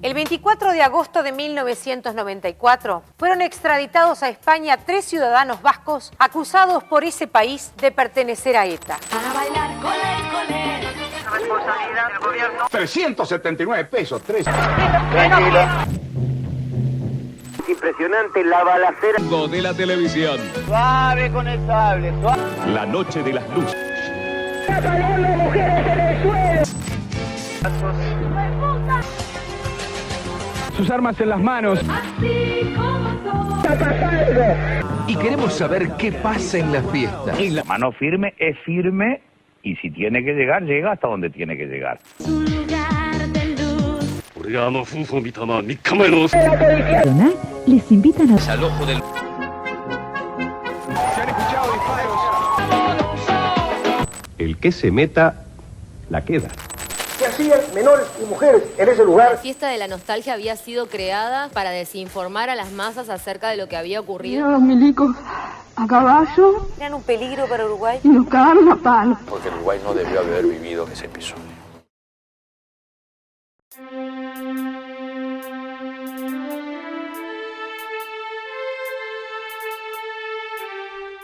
El 24 de agosto de 1994 fueron extraditados a España 3 ciudadanos vascos acusados por ese país de pertenecer a ETA. Para bailar colé. Responsabilidad del gobierno. 379 pesos, 3. Tranquila. Impresionante la balacera de la televisión. Suave con el sable, suave. La noche de las luces. Sus armas en las manos. Así como soy. Y queremos saber qué pasa en la fiesta. La mano firme es firme y si tiene que llegar, llega hasta donde tiene que llegar. Su lugar de luz. Les invitan a... Al ojo del... Se han escuchado disparos. El que se meta, la queda. ¿Qué hacían menores y mujeres en ese lugar? La fiesta de la nostalgia había sido creada para desinformar a las masas acerca de lo que había ocurrido. Los milicos a caballo ¿Eran un peligro para Uruguay? y nos cagaron a palo. Porque Uruguay no debió haber vivido ese episodio.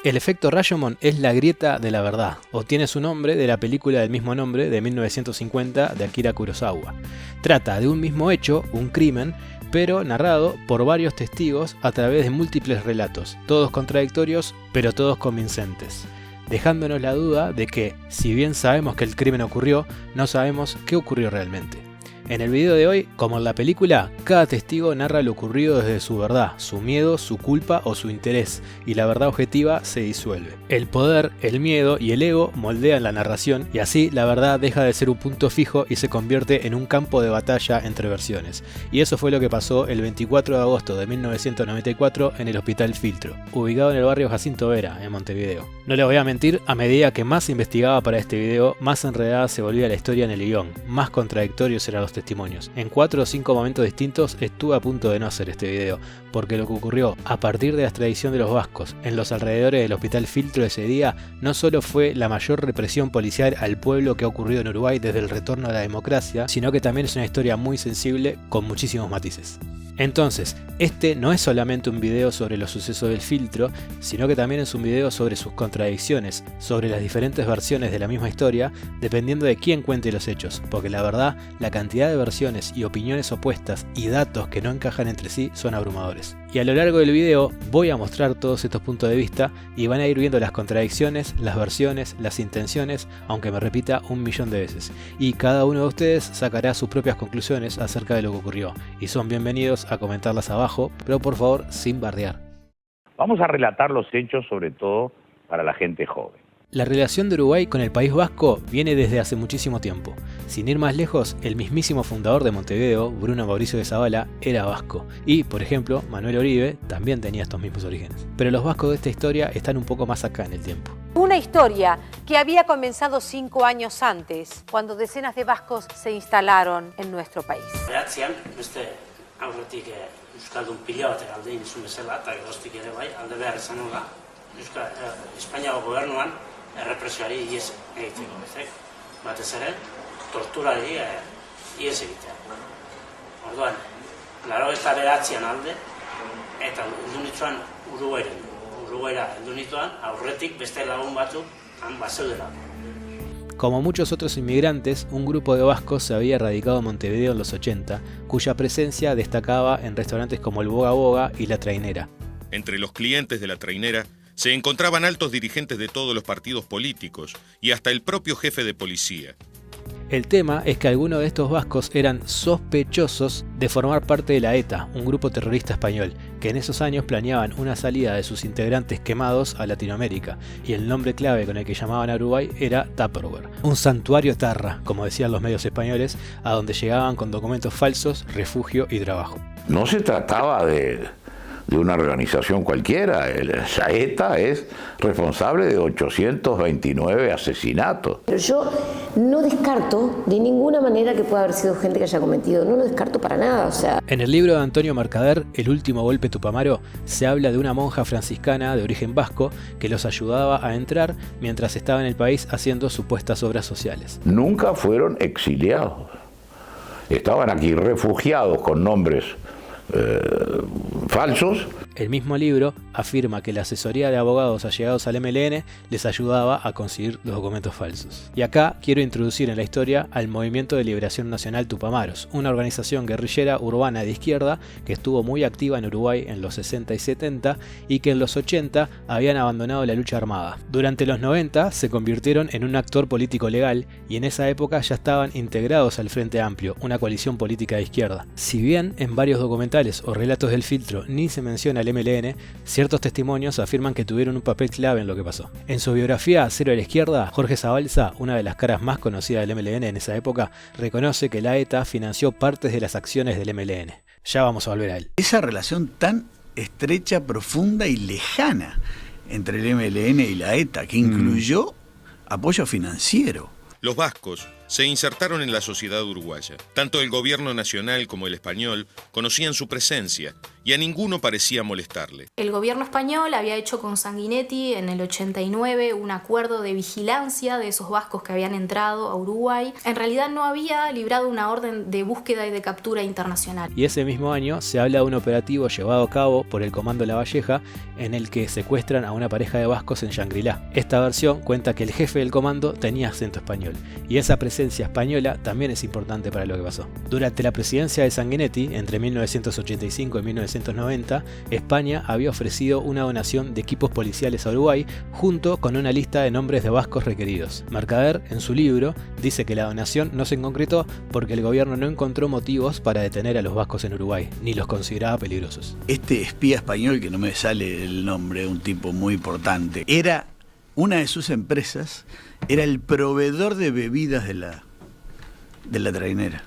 El efecto Rashomon es la grieta de la verdad, o tiene su nombre de la película del mismo nombre de 1950 de Akira Kurosawa. Trata de un mismo hecho, un crimen, pero narrado por varios testigos a través de múltiples relatos, todos contradictorios, pero todos convincentes, dejándonos la duda de que, si bien sabemos que el crimen ocurrió, no sabemos qué ocurrió realmente. En el video de hoy, como en la película, cada testigo narra lo ocurrido desde su verdad, su miedo, su culpa o su interés, y la verdad objetiva se disuelve. El poder, el miedo y el ego moldean la narración, y así la verdad deja de ser un punto fijo y se convierte en un campo de batalla entre versiones. Y eso fue lo que pasó el 24 de agosto de 1994 en el Hospital Filtro, ubicado en el barrio Jacinto Vera, en Montevideo. No les voy a mentir, a medida que más investigaba para este video, más enredada se volvía la historia en el guión, más contradictorios eran los testimonios. En 4 o 5 momentos distintos estuve a punto de no hacer este video, porque lo que ocurrió a partir de la extradición de los vascos en los alrededores del Hospital Filtro ese día no solo fue la mayor represión policial al pueblo que ha ocurrido en Uruguay desde el retorno a la democracia, sino que también es una historia muy sensible con muchísimos matices. Entonces, este no es solamente un video sobre los sucesos del filtro, sino que también es un video sobre sus contradicciones, sobre las diferentes versiones de la misma historia, dependiendo de quién cuente los hechos, porque la verdad, la cantidad de versiones y opiniones opuestas y datos que no encajan entre sí son abrumadores. Y a lo largo del video voy a mostrar todos estos puntos de vista y van a ir viendo las contradicciones, las versiones, las intenciones, aunque me repita 1.000.000 de veces. Y cada uno de ustedes sacará sus propias conclusiones acerca de lo que ocurrió, y son bienvenidos a comentarlas abajo, pero por favor sin bardear. Vamos a relatar los hechos sobre todo para la gente joven. La relación de Uruguay con el País Vasco viene desde hace muchísimo tiempo. Sin ir más lejos, el mismísimo fundador de Montevideo, Bruno Mauricio de Zabala, era vasco. Y, por ejemplo, Manuel Oribe también tenía estos mismos orígenes. Pero los vascos de esta historia están un poco más acá en el tiempo. Una historia que había comenzado 5 años antes, cuando decenas de vascos se instalaron en nuestro país. Aurretik Euskaldun pila batek alde egin zuen bezala, eta geroztik ere bai, alde behar izan nola, Espainiako gobernuan errepresioari ihes egiteko bezek. Batez ere, torturari ihes egitea. Orduan, 89an alde, eta heldu nituen Uruguaira heldu nituen, aurretik beste lagun batzuk han bazeudela. Como muchos otros inmigrantes, un grupo de vascos se había radicado en Montevideo en los 80, cuya presencia destacaba en restaurantes como el Boga Boga y La Trainera. Entre los clientes de La Trainera se encontraban altos dirigentes de todos los partidos políticos y hasta el propio jefe de policía. El tema es que algunos de estos vascos eran sospechosos de formar parte de la ETA, un grupo terrorista español, que en esos años planeaban una salida de sus integrantes quemados a Latinoamérica, y el nombre clave con el que llamaban a Uruguay era Tupperware, un santuario tarra, como decían los medios españoles, a donde llegaban con documentos falsos, refugio y trabajo. No se trataba de una organización cualquiera. La ETA es responsable de 829 asesinatos. Pero yo no descarto de ninguna manera que pueda haber sido gente que haya cometido, no lo descarto para nada, o sea. En el libro de Antonio Mercader, El último golpe Tupamaro, se habla de una monja franciscana de origen vasco que los ayudaba a entrar mientras estaba en el país haciendo supuestas obras sociales. Nunca fueron exiliados. estaban aquí refugiados con nombres falsos. El mismo libro afirma que la asesoría de abogados allegados al MLN les ayudaba a conseguir los documentos falsos. Y acá quiero introducir en la historia al Movimiento de Liberación Nacional Tupamaros, una organización guerrillera urbana de izquierda que estuvo muy activa en Uruguay en los 60 y 70 y que en los 80 habían abandonado la lucha armada. Durante los 90 se convirtieron en un actor político legal y en esa época ya estaban integrados al Frente Amplio, una coalición política de izquierda. Si bien en varios documentales o relatos del filtro ni se menciona al MLN, ciertos testimonios afirman que tuvieron un papel clave en lo que pasó. En su biografía Cero a la izquierda, Jorge Zabalza, una de las caras más conocidas del MLN en esa época, reconoce que la ETA financió partes de las acciones del MLN. Ya vamos a volver a él. Esa relación tan estrecha, profunda y lejana entre el MLN y la ETA, que incluyó apoyo financiero. Los vascos se insertaron en la sociedad uruguaya. Tanto el gobierno nacional como el español conocían su presencia y a ninguno parecía molestarle. El gobierno español había hecho con Sanguinetti en el 89 un acuerdo de vigilancia de esos vascos que habían entrado a Uruguay. En realidad no había librado una orden de búsqueda y de captura internacional. Y ese mismo año se habla de un operativo llevado a cabo por el Comando Lavalleja en el que secuestran a una pareja de vascos en Shangri-La. Esta versión cuenta que el jefe del comando tenía acento español y esa presencia española también es importante para lo que pasó. Durante la presidencia de Sanguinetti, entre 1985 y 1990, España había ofrecido una donación de equipos policiales a Uruguay junto con una lista de nombres de vascos requeridos. Mercader, en su libro, dice que la donación no se concretó porque el gobierno no encontró motivos para detener a los vascos en Uruguay, ni los consideraba peligrosos. Este espía español, que no me sale el nombre, un tipo muy importante, era una de sus empresas, era el proveedor de bebidas de la trainera.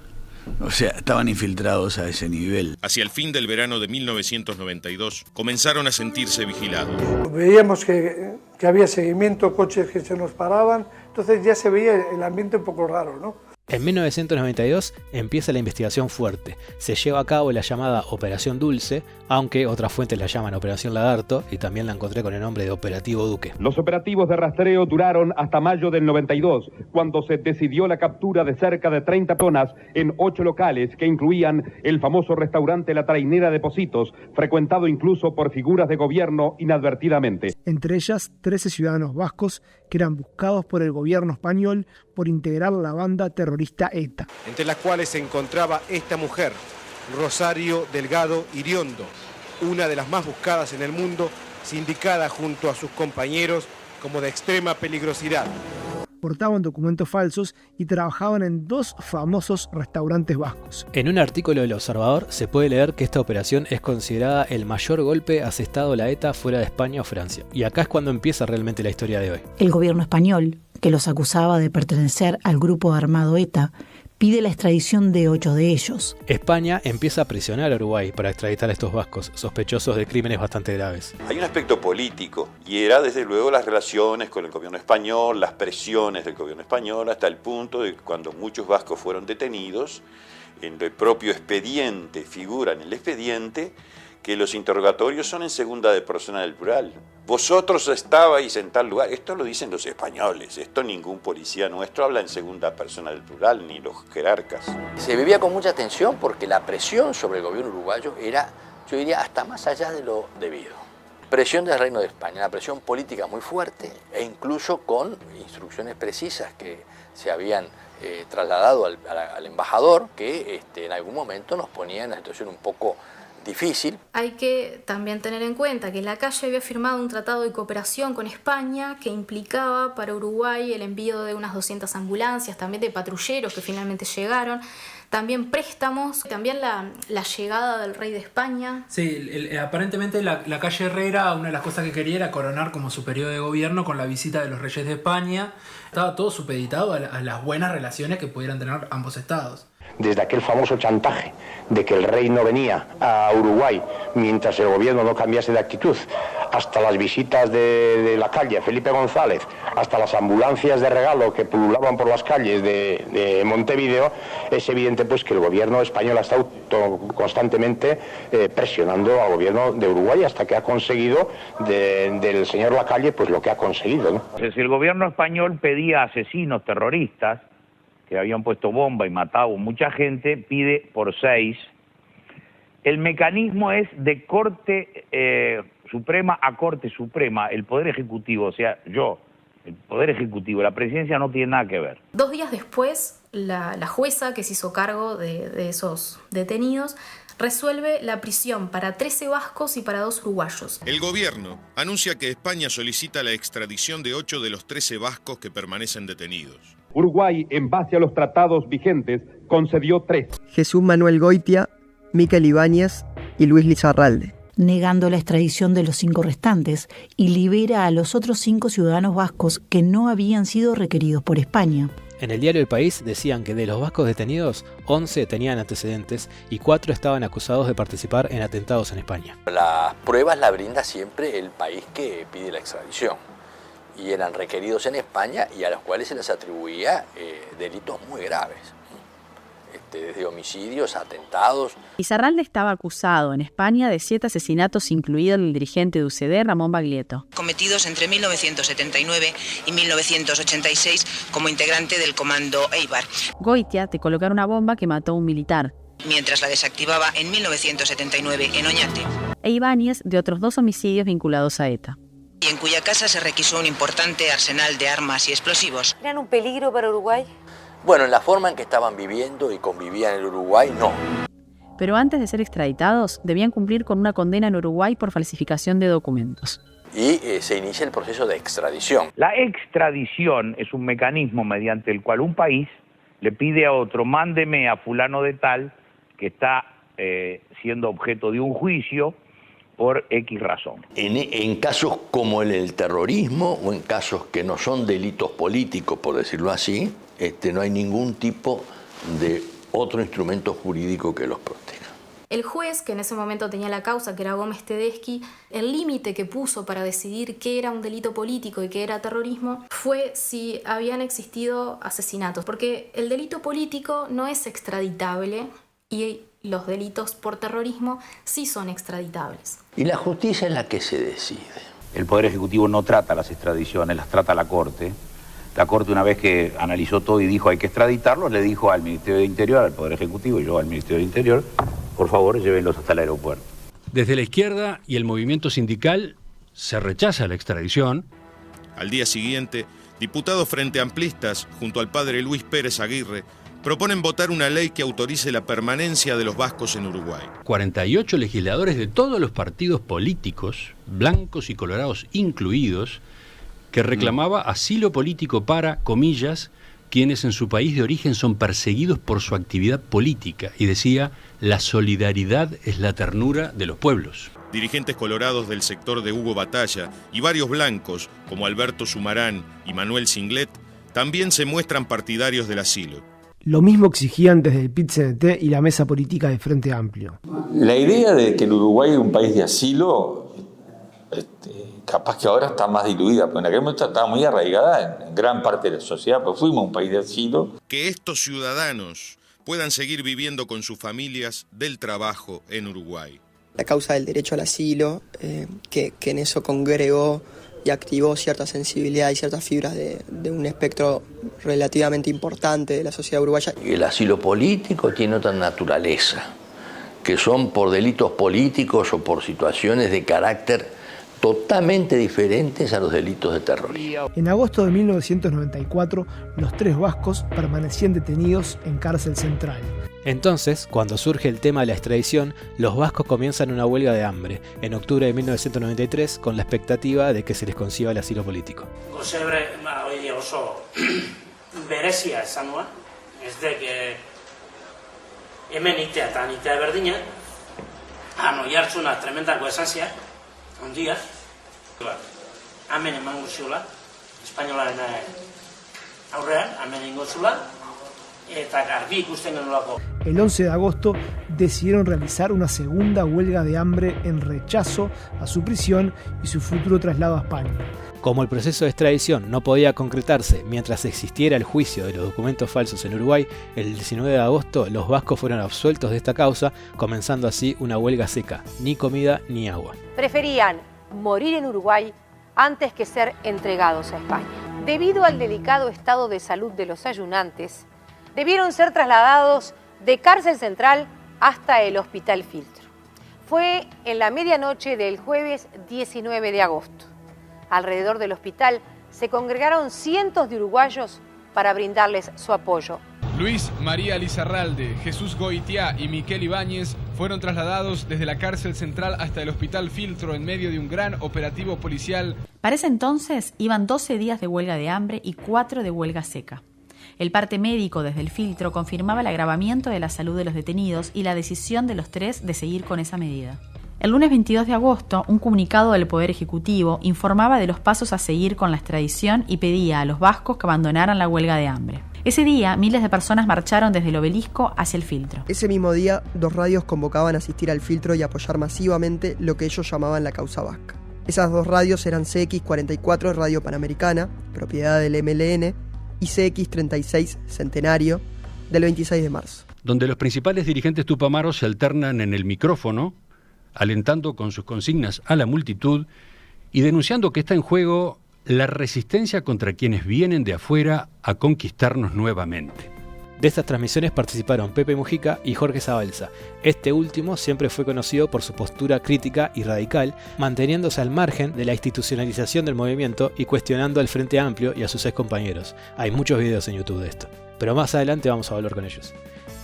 O sea, estaban infiltrados a ese nivel. Hacia el fin del verano de 1992 comenzaron a sentirse vigilados. Veíamos que había seguimiento, coches que se nos paraban, entonces ya se veía el ambiente un poco raro, ¿no? En 1992 empieza la investigación fuerte. Se lleva a cabo la llamada Operación Dulce, aunque otras fuentes la llaman Operación Lagarto y también la encontré con el nombre de Operativo Duque. Los operativos de rastreo duraron hasta mayo del 92, cuando se decidió la captura de cerca de 30 personas en 8 locales que incluían el famoso restaurante La Trainera de Pocitos, frecuentado incluso por figuras de gobierno inadvertidamente. Entre ellas, 13 ciudadanos vascos que eran buscados por el gobierno español por integrar la banda terrorista ETA. Entre las cuales se encontraba esta mujer, Rosario Delgado Iriondo, una de las más buscadas en el mundo, sindicada junto a sus compañeros como de extrema peligrosidad. Portaban documentos falsos y trabajaban en 2 famosos restaurantes vascos. En un artículo del Observador se puede leer que esta operación es considerada el mayor golpe asestado a la ETA fuera de España o Francia. Y acá es cuando empieza realmente la historia de hoy. El gobierno español, que los acusaba de pertenecer al grupo armado ETA, pide la extradición de 8 de ellos. España empieza a presionar a Uruguay para extraditar a estos vascos, sospechosos de crímenes bastante graves. Hay un aspecto político, y era desde luego las relaciones con el gobierno español, las presiones del gobierno español, hasta el punto de que cuando muchos vascos fueron detenidos, en el propio expediente, figura en el expediente, que los interrogatorios son en segunda persona del plural. Vosotros estabais en tal lugar. Esto lo dicen los españoles. Esto ningún policía nuestro habla en segunda persona del plural, ni los jerarcas. Se vivía con mucha tensión porque la presión sobre el gobierno uruguayo era, yo diría, hasta más allá de lo debido. Presión del Reino de España, una presión política muy fuerte e incluso con instrucciones precisas que se habían trasladado al embajador que en algún momento nos ponía en una situación un poco difícil. Hay que también tener en cuenta que Lacalle había firmado un tratado de cooperación con España que implicaba para Uruguay el envío de unas 200 ambulancias, también de patrulleros que finalmente llegaron, también préstamos, también la llegada del rey de España. Sí, aparentemente Lacalle Herrera, una de las cosas que quería era coronar como su periodo de gobierno con la visita de los reyes de España. Estaba todo supeditado a las buenas relaciones que pudieran tener ambos estados. Desde aquel famoso chantaje de que el rey no venía a Uruguay mientras el gobierno no cambiase de actitud, hasta las visitas de la calle Felipe González, hasta las ambulancias de regalo que pululaban por las calles de Montevideo, es evidente pues que el gobierno español ha estado constantemente presionando al gobierno de Uruguay hasta que ha conseguido del señor Lacalle pues lo que ha conseguido, ¿no? Si el gobierno español pedía asesinos terroristas, que habían puesto bomba y matado mucha gente, pide por 6. El mecanismo es de Corte Suprema a Corte Suprema, el Poder Ejecutivo, o sea, el Poder Ejecutivo, la Presidencia no tiene nada que ver. 2 días después, la jueza que se hizo cargo de esos detenidos resuelve la prisión para 13 vascos y para 2 uruguayos. El gobierno anuncia que España solicita la extradición de 8 de los 13 vascos que permanecen detenidos. Uruguay, en base a los tratados vigentes, concedió 3. Jesús Manuel Goitia, Miquel Ibáñez y Luis Lizarralde. Negando la extradición de los 5 restantes y libera a los otros 5 ciudadanos vascos que no habían sido requeridos por España. En el diario El País decían que de los vascos detenidos, 11 tenían antecedentes y 4 estaban acusados de participar en atentados en España. Las pruebas las brinda siempre el país que pide la extradición. Y eran requeridos en España y a los cuales se les atribuía delitos muy graves. Desde homicidios, atentados. Lizarralde estaba acusado en España de 7 asesinatos, incluido el dirigente de UCD, Ramón Baglietto. Cometidos entre 1979 y 1986 como integrante del comando Eibar. Goitia te colocaron una bomba que mató a un militar. Mientras la desactivaba en 1979 en Oñate. E Ibáñez de otros 2 homicidios vinculados a ETA. Y en cuya casa se requisó un importante arsenal de armas y explosivos. ¿Eran un peligro para Uruguay? Bueno, en la forma en que estaban viviendo y convivían en el Uruguay, no. Pero antes de ser extraditados, debían cumplir con una condena en Uruguay por falsificación de documentos. Y se inicia el proceso de extradición. La extradición es un mecanismo mediante el cual un país le pide a otro, mándeme a fulano de tal, que está siendo objeto de un juicio por X razón. En casos como el terrorismo o en casos que no son delitos políticos, por decirlo así, no hay ningún tipo de otro instrumento jurídico que los proteja. El juez, que en ese momento tenía la causa, que era Gómez Tedeschi, el límite que puso para decidir qué era un delito político y qué era terrorismo fue si habían existido asesinatos, porque el delito político no es extraditable y los delitos por terrorismo sí son extraditables. Y la justicia es la que se decide. El Poder Ejecutivo no trata las extradiciones, las trata la Corte. La Corte, una vez que analizó todo y dijo hay que extraditarlos, le dijo al Ministerio de Interior, al Poder Ejecutivo y yo al Ministerio de Interior, por favor, llévenlos hasta el aeropuerto. Desde la izquierda y el movimiento sindical se rechaza la extradición. Al día siguiente, diputados frente amplistas, junto al padre Luis Pérez Aguirre, proponen votar una ley que autorice la permanencia de los vascos en Uruguay. 48 legisladores de todos los partidos políticos, blancos y colorados incluidos, que reclamaba asilo político para, comillas, quienes en su país de origen son perseguidos por su actividad política, y decía, la solidaridad es la ternura de los pueblos. Dirigentes colorados del sector de Hugo Batalla y varios blancos, como Alberto Sumarán y Manuel Singlet, también se muestran partidarios del asilo. Lo mismo exigían desde el PIT-CNT y la mesa política de Frente Amplio. La idea de que el Uruguay es un país de asilo, capaz que ahora está más diluida, pero en aquel momento estaba muy arraigada en gran parte de la sociedad, pues fuimos un país de asilo. Que estos ciudadanos puedan seguir viviendo con sus familias del trabajo en Uruguay. La causa del derecho al asilo, que en eso congregó y activó cierta sensibilidad y ciertas fibras de un espectro relativamente importante de la sociedad uruguaya. El asilo político tiene otra naturaleza, que son por delitos políticos o por situaciones de carácter totalmente diferentes a los delitos de terrorismo. En agosto de 1994, los 3 vascos permanecían detenidos en cárcel central. Entonces, cuando surge el tema de la extradición, los vascos comienzan una huelga de hambre en octubre de 1993 con la expectativa de que se les conceda el asilo político. Berezia esan nuen, ez dek hemen itea eta nitea berdina, oihartzuna tremendako esan ziak, ondia, hemen emango ziola, espainolaren aurrean, hemen ingo zula, eta garbi ikusten genolako. El 11 de agosto decidieron realizar una segunda huelga de hambre en rechazo a su prisión y su futuro traslado a España. Como el proceso de extradición no podía concretarse mientras existiera el juicio de los documentos falsos en Uruguay, el 19 de agosto los vascos fueron absueltos de esta causa, comenzando así una huelga seca, ni comida ni agua. Preferían morir en Uruguay antes que ser entregados a España. Debido al delicado estado de salud de los ayunantes, debieron ser trasladados de cárcel central hasta el Hospital Filtro. Fue en la medianoche del jueves 19 de agosto. Alrededor del hospital se congregaron cientos de uruguayos para brindarles su apoyo. Luis María Lizarralde, Jesús Goitiá y Miquel Ibáñez fueron trasladados desde la cárcel central hasta el Hospital Filtro en medio de un gran operativo policial. Para ese entonces iban 12 días de huelga de hambre y 4 de huelga seca. El parte médico desde el Filtro confirmaba el agravamiento de la salud de los detenidos y la decisión de los 3 de seguir con esa medida. El lunes 22 de agosto, un comunicado del Poder Ejecutivo informaba de los pasos a seguir con la extradición y pedía a los vascos que abandonaran la huelga de hambre. Ese día, miles de personas marcharon desde el Obelisco hacia el Filtro. Ese mismo día, 2 radios convocaban a asistir al Filtro y apoyar masivamente lo que ellos llamaban la causa vasca. Esas 2 radios eran CX44 Radio Panamericana, propiedad del MLN, y CX36 Centenario, del 26 de marzo. Donde los principales dirigentes tupamaros se alternan en el micrófono, alentando con sus consignas a la multitud y denunciando que está en juego la resistencia contra quienes vienen de afuera a conquistarnos nuevamente. De estas transmisiones participaron Pepe Mujica y Jorge Zabalza. Este último siempre fue conocido por su postura crítica y radical, manteniéndose al margen de la institucionalización del movimiento y cuestionando al Frente Amplio y a sus excompañeros. Hay muchos videos en YouTube de esto, pero más adelante vamos a hablar con ellos.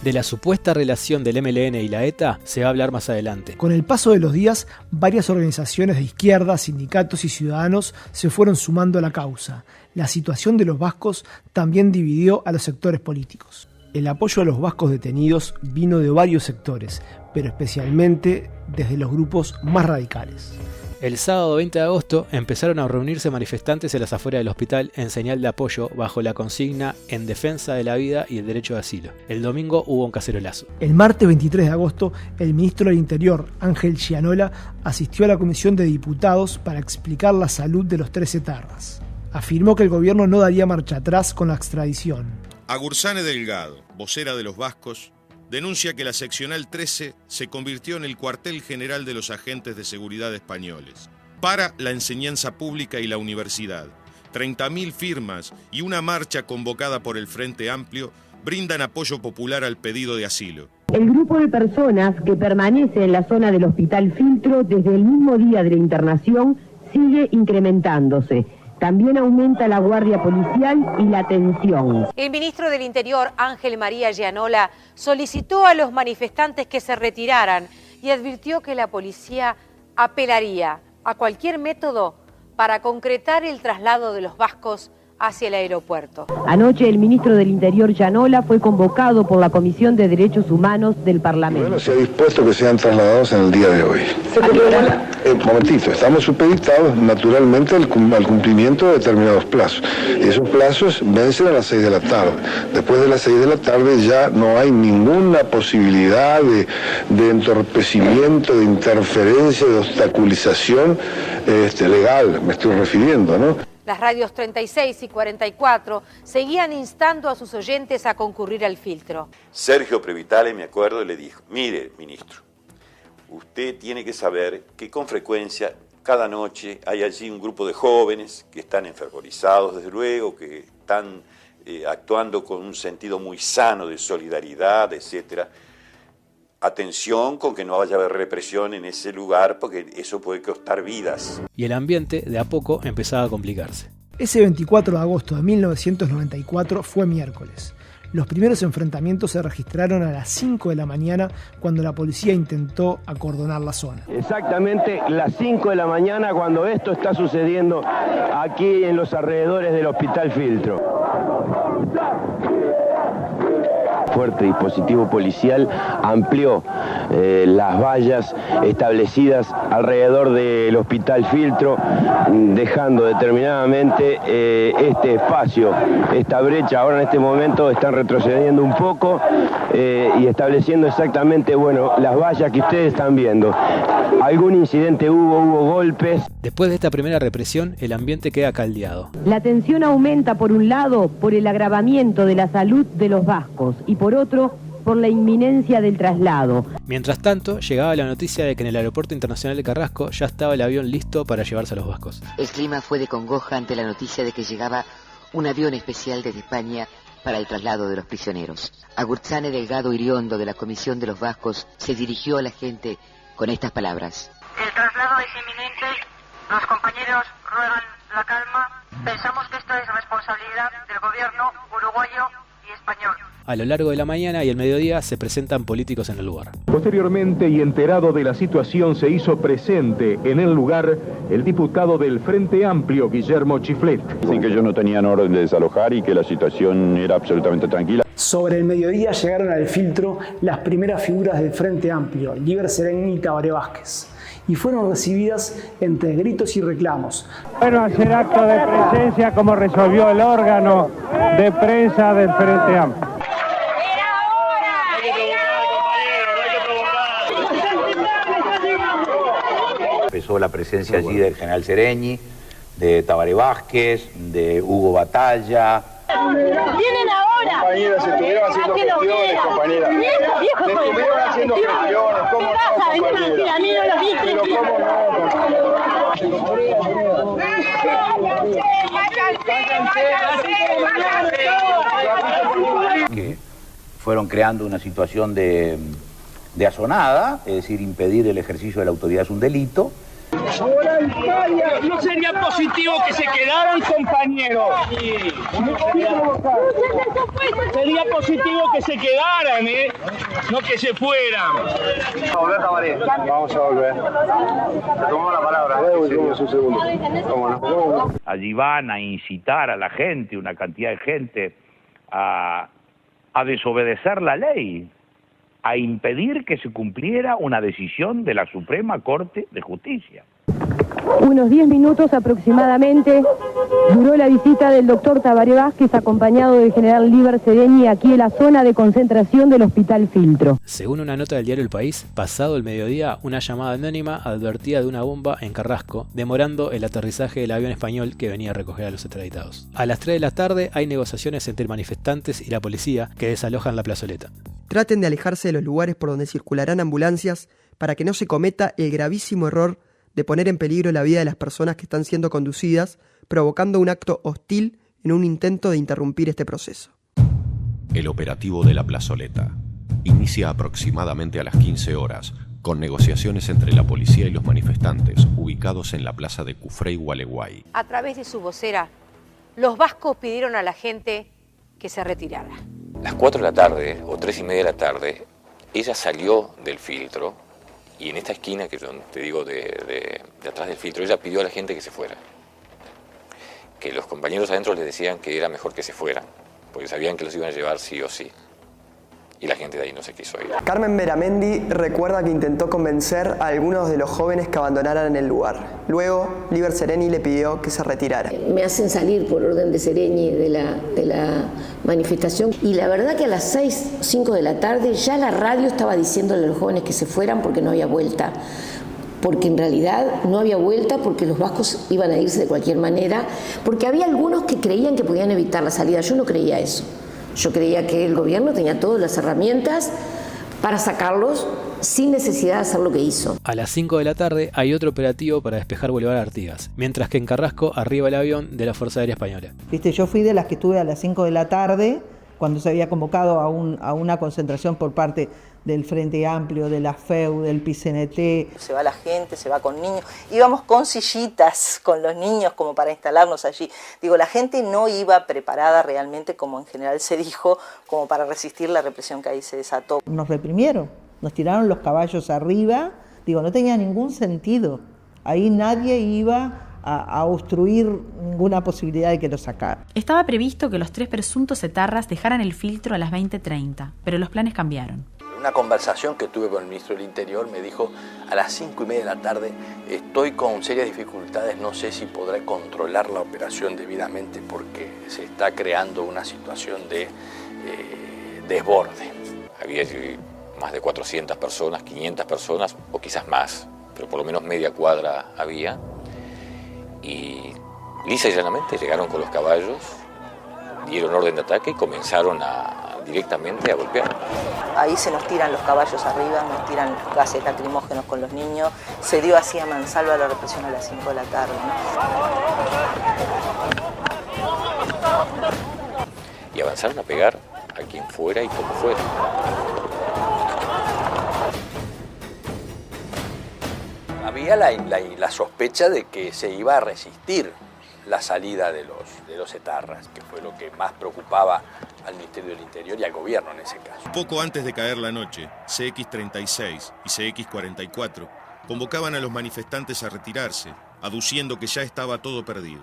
De la supuesta relación del MLN y la ETA se va a hablar más adelante. Con el paso de los días, varias organizaciones de izquierda, sindicatos y ciudadanos se fueron sumando a la causa. La situación de los vascos también dividió a los sectores políticos. El apoyo a los vascos detenidos vino de varios sectores, pero especialmente desde los grupos más radicales. El sábado 20 de agosto empezaron a reunirse manifestantes en las afueras del hospital en señal de apoyo bajo la consigna en defensa de la vida y el derecho de asilo. El domingo hubo un cacerolazo. El martes 23 de agosto, el ministro del Interior, Ángel Gianola, asistió a la Comisión de Diputados para explicar la salud de los 3 etarras. Afirmó que el gobierno no daría marcha atrás con la extradición. Agurzane Delgado, vocera de los vascos, denuncia que la seccional 13 se convirtió en el cuartel general de los agentes de seguridad españoles. Para la enseñanza pública y la universidad, 30.000 firmas y una marcha convocada por el Frente Amplio brindan apoyo popular al pedido de asilo. El grupo de personas que permanece en la zona del Hospital Filtro desde el mismo día de la internación sigue incrementándose. También aumenta la guardia policial y la tensión. El ministro del Interior, Ángel María Gianola, solicitó a los manifestantes que se retiraran y advirtió que la policía apelaría a cualquier método para concretar el traslado de los vascos hacia el aeropuerto. Anoche el ministro del Interior, Gianola, fue convocado por la Comisión de Derechos Humanos del Parlamento. Bueno, se ha dispuesto que sean trasladados en el día de hoy. Momentito, estamos supeditados naturalmente al cumplimiento de determinados plazos. Y esos plazos vencen a las 6 de la tarde. Después de las 6 de la tarde ya no hay ninguna posibilidad de entorpecimiento, de interferencia, de obstaculización legal, me estoy refiriendo, ¿no? Las radios 36 y 44 seguían instando a sus oyentes a concurrir al Filtro. Sergio Previtale, me acuerdo, le dijo: mire, ministro, usted tiene que saber que con frecuencia, cada noche, hay allí un grupo de jóvenes que están enfervorizados, desde luego, que están actuando con un sentido muy sano de solidaridad, etcétera. Atención con que no vaya a haber represión en ese lugar, porque eso puede costar vidas. Y el ambiente, de a poco, empezaba a complicarse. Ese 24 de agosto de 1994 fue miércoles. Los primeros enfrentamientos se registraron a las 5 de la mañana cuando la policía intentó acordonar la zona. Exactamente las 5 de la mañana cuando esto está sucediendo aquí en los alrededores del Hospital Filtro. Fuerte dispositivo policial amplió las vallas establecidas alrededor del Hospital Filtro, dejando determinadamente este espacio, esta brecha. Ahora en este momento están retrocediendo un poco y estableciendo exactamente, las vallas que ustedes están viendo. Algún incidente hubo golpes. Después de esta primera represión, el ambiente queda caldeado. La tensión aumenta por un lado por el agravamiento de la salud de los vascos y por otro por la inminencia del traslado. Mientras tanto, llegaba la noticia de que en el Aeropuerto Internacional de Carrasco ya estaba el avión listo para llevarse a los vascos. El clima fue de congoja ante la noticia de que llegaba un avión especial desde España para el traslado de los prisioneros. Agurtzane Delgado Iriondo, de la Comisión de los Vascos, se dirigió a la gente con estas palabras. El traslado es inminente. Los compañeros ruegan la calma. Pensamos que esto es responsabilidad del gobierno uruguayo y español. A lo largo de la mañana y el mediodía se presentan políticos en el lugar. Posteriormente, y enterado de la situación, se hizo presente en el lugar el diputado del Frente Amplio, Guillermo Chiflet. Así que ellos no tenían orden de desalojar y que la situación era absolutamente tranquila. Sobre el mediodía llegaron al filtro las primeras figuras del Frente Amplio, Liber Sereni y Tabaré Vázquez, y fueron recibidas entre gritos y reclamos. Bueno, hacer acto de presencia como resolvió el órgano de prensa del Frente Amplio. Empezó la presencia allí del general Sereni, de Tabaré Vázquez, de Hugo Batalla. ¡Vienen ahora! Compañeras, estuvieron haciendo gestiones, compañeras. Estuvieron haciendo gestiones, ¿cómo no, compañeras? Pero ¿cómo no? Que fueron creando una situación de asonada, es decir, impedir el ejercicio de la autoridad es un delito. No sería positivo que se quedaran, compañeros. Sería positivo que se quedaran, no que se fueran. Vamos a volver. Tomamos la palabra. Un segundo. ¿Cómo no? Allí van a incitar a la gente, una cantidad de gente, a desobedecer la ley, a impedir que se cumpliera una decisión de la Suprema Corte de Justicia. Unos 10 minutos aproximadamente duró la visita del doctor Tabaré Vázquez acompañado del general Liber Sereni aquí en la zona de concentración del Hospital Filtro. Según una nota del diario El País, pasado el mediodía, una llamada anónima advertía de una bomba en Carrasco, demorando el aterrizaje del avión español que venía a recoger a los extraditados. A las 3 de la tarde hay negociaciones entre manifestantes y la policía que desalojan la plazoleta. Traten de alejarse de los lugares por donde circularán ambulancias para que no se cometa el gravísimo error de poner en peligro la vida de las personas que están siendo conducidas, provocando un acto hostil en un intento de interrumpir este proceso. El operativo de la plazoleta inicia aproximadamente a las 15 horas, con negociaciones entre la policía y los manifestantes, ubicados en la plaza de Cufré y Gualeguay. A través de su vocera, los vascos pidieron a la gente que se retirara. A las 4 de la tarde, o 3:30 de la tarde, ella salió del filtro, y en esta esquina que yo te digo de atrás del filtro, ella pidió a la gente que se fuera. Que los compañeros adentro les decían que era mejor que se fueran, porque sabían que los iban a llevar sí o sí. Y la gente de ahí no se quiso ir. Carmen Beramendi recuerda que intentó convencer a algunos de los jóvenes que abandonaran el lugar. Luego, Liber Sereni le pidió que se retirara. Me hacen salir por orden de Sereni de la manifestación. Y la verdad que a las 6, 5 de la tarde ya la radio estaba diciéndole a los jóvenes que se fueran porque no había vuelta. Porque en realidad no había vuelta, porque los vascos iban a irse de cualquier manera, porque había algunos que creían que podían evitar la salida. Yo no creía eso. Yo creía que el gobierno tenía todas las herramientas para sacarlos sin necesidad de hacer lo que hizo. A las 5 de la tarde hay otro operativo para despejar Boulevard Artigas, mientras que en Carrasco arriba el avión de la Fuerza Aérea Española. Yo fui de las que estuve a las 5 de la tarde, cuando se había convocado a una concentración por parte del Frente Amplio, de la FEU, del PCNT. Se va la gente, se va con niños. Íbamos con sillitas, con los niños, como para instalarnos allí. Digo, la gente no iba preparada realmente, como en general se dijo, como para resistir la represión que ahí se desató. Nos reprimieron, nos tiraron los caballos arriba. Digo, no tenía ningún sentido. Ahí nadie iba a obstruir ninguna posibilidad de que lo sacara. Estaba previsto que los 3 presuntos etarras dejaran el filtro a las 20:30, pero los planes cambiaron. Una conversación que tuve con el ministro del Interior me dijo, a las 5:30 de la tarde estoy con serias dificultades, no sé si podré controlar la operación debidamente porque se está creando una situación de desborde. Había más de 400 personas, 500 personas o quizás más, pero por lo menos media cuadra había. Y lisa y llanamente llegaron con los caballos, dieron orden de ataque y comenzaron directamente a golpear. Ahí se nos tiran los caballos arriba, nos tiran gases lacrimógenos con los niños. Se dio así a mansalva la represión a las 5 de la tarde, ¿no? Y y avanzaron a pegar a quien fuera y como fuera. Había la sospecha de que se iba a resistir la salida de los etarras, que fue lo que más preocupaba al Ministerio del Interior y al gobierno en ese caso. Poco antes de caer la noche, CX-36 y CX-44 convocaban a los manifestantes a retirarse, aduciendo que ya estaba todo perdido.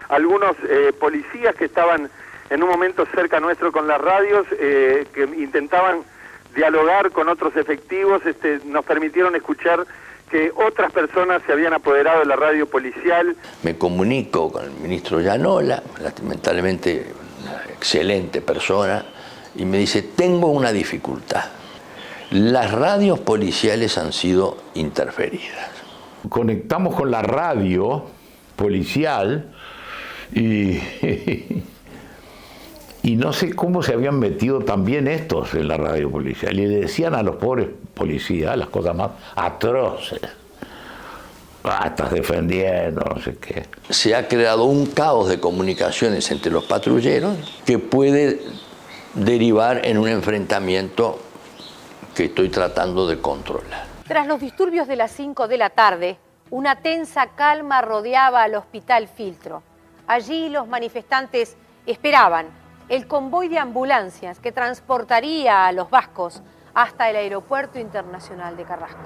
Algunos policías que estaban en un momento cerca nuestro con las radios, que intentaban dialogar con otros efectivos, nos permitieron escuchar que otras personas se habían apoderado de la radio policial. Me comunico con el ministro Llanola, lamentablemente una excelente persona, y me dice, tengo una dificultad. Las radios policiales han sido interferidas. Conectamos con la radio policial y no sé cómo se habían metido también estos en la radio policial. Y le decían a los pobres policías las cosas más atroces. Estás defendiendo, no sé qué. Se ha creado un caos de comunicaciones entre los patrulleros que puede derivar en un enfrentamiento que estoy tratando de controlar. Tras los disturbios de las 5 de la tarde, una tensa calma rodeaba al Hospital Filtro. Allí los manifestantes esperaban el convoy de ambulancias que transportaría a los vascos hasta el Aeropuerto Internacional de Carrasco.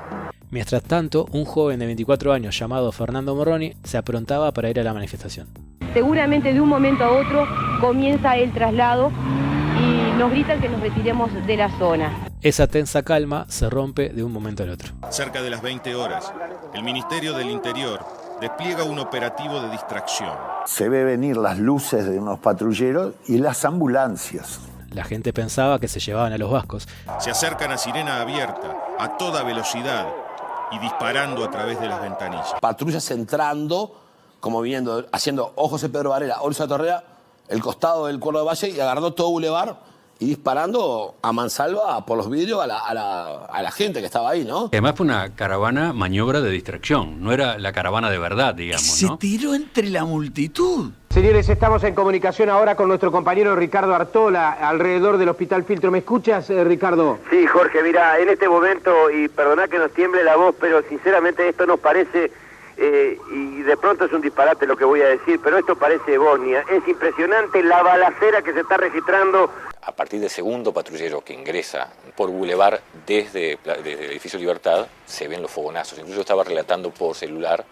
Mientras tanto, un joven de 24 años llamado Fernando Morroni se aprontaba para ir a la manifestación. Seguramente de un momento a otro comienza el traslado y nos gritan que nos retiremos de la zona. Esa tensa calma se rompe de un momento al otro. Cerca de las 20 horas, el Ministerio del Interior despliega un operativo de distracción. Se ve venir las luces de unos patrulleros y las ambulancias. La gente pensaba que se llevaban a los vascos. Se acercan a sirena abierta, a toda velocidad y disparando a través de las ventanillas. Patrullas entrando, como viendo, haciendo ojos de Pedro Varela, Olsa Torrea, el costado del Cuerno de Valle y agarrando todo Boulevard y disparando a mansalva por los vidrios a la gente que estaba ahí, ¿no? Además fue una caravana maniobra de distracción, no era la caravana de verdad, digamos, ¿no? Se tiró entre la multitud. Señores, estamos en comunicación ahora con nuestro compañero Ricardo Artola, alrededor del Hospital Filtro. ¿Me escuchas, Ricardo? Sí, Jorge, mira, en este momento, y perdona que nos tiemble la voz, pero sinceramente esto nos parece, y de pronto es un disparate lo que voy a decir, pero esto parece Bosnia. Es impresionante la balacera que se está registrando. A partir del segundo patrullero que ingresa por Boulevard desde el edificio Libertad, se ven los fogonazos. Incluso estaba relatando por celular,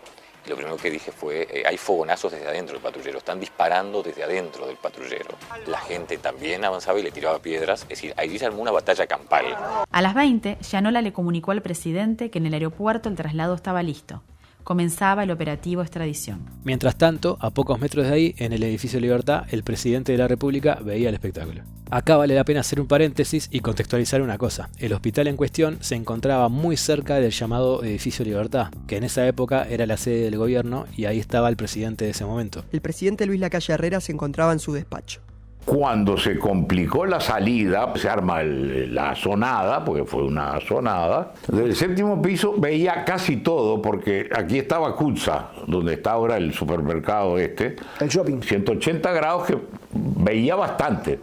y lo primero que dije fue, hay fogonazos desde adentro del patrullero, están disparando desde adentro del patrullero. La gente también avanzaba y le tiraba piedras, es decir, ahí se armó una batalla campal. A las 20, Llanola le comunicó al presidente que en el aeropuerto el traslado estaba listo. Comenzaba el operativo extradición. Mientras tanto, a pocos metros de ahí, en el edificio Libertad, el presidente de la República veía el espectáculo. Acá vale la pena hacer un paréntesis y contextualizar una cosa. El hospital en cuestión se encontraba muy cerca del llamado edificio Libertad, que en esa época era la sede del gobierno y ahí estaba el presidente de ese momento. El presidente Luis Lacalle Herrera se encontraba en su despacho. Cuando se complicó la salida, se arma la zonada, porque fue una zonada. Del séptimo piso veía casi todo, porque aquí estaba Cutsa, donde está ahora el supermercado El shopping. 180 grados que veía bastante.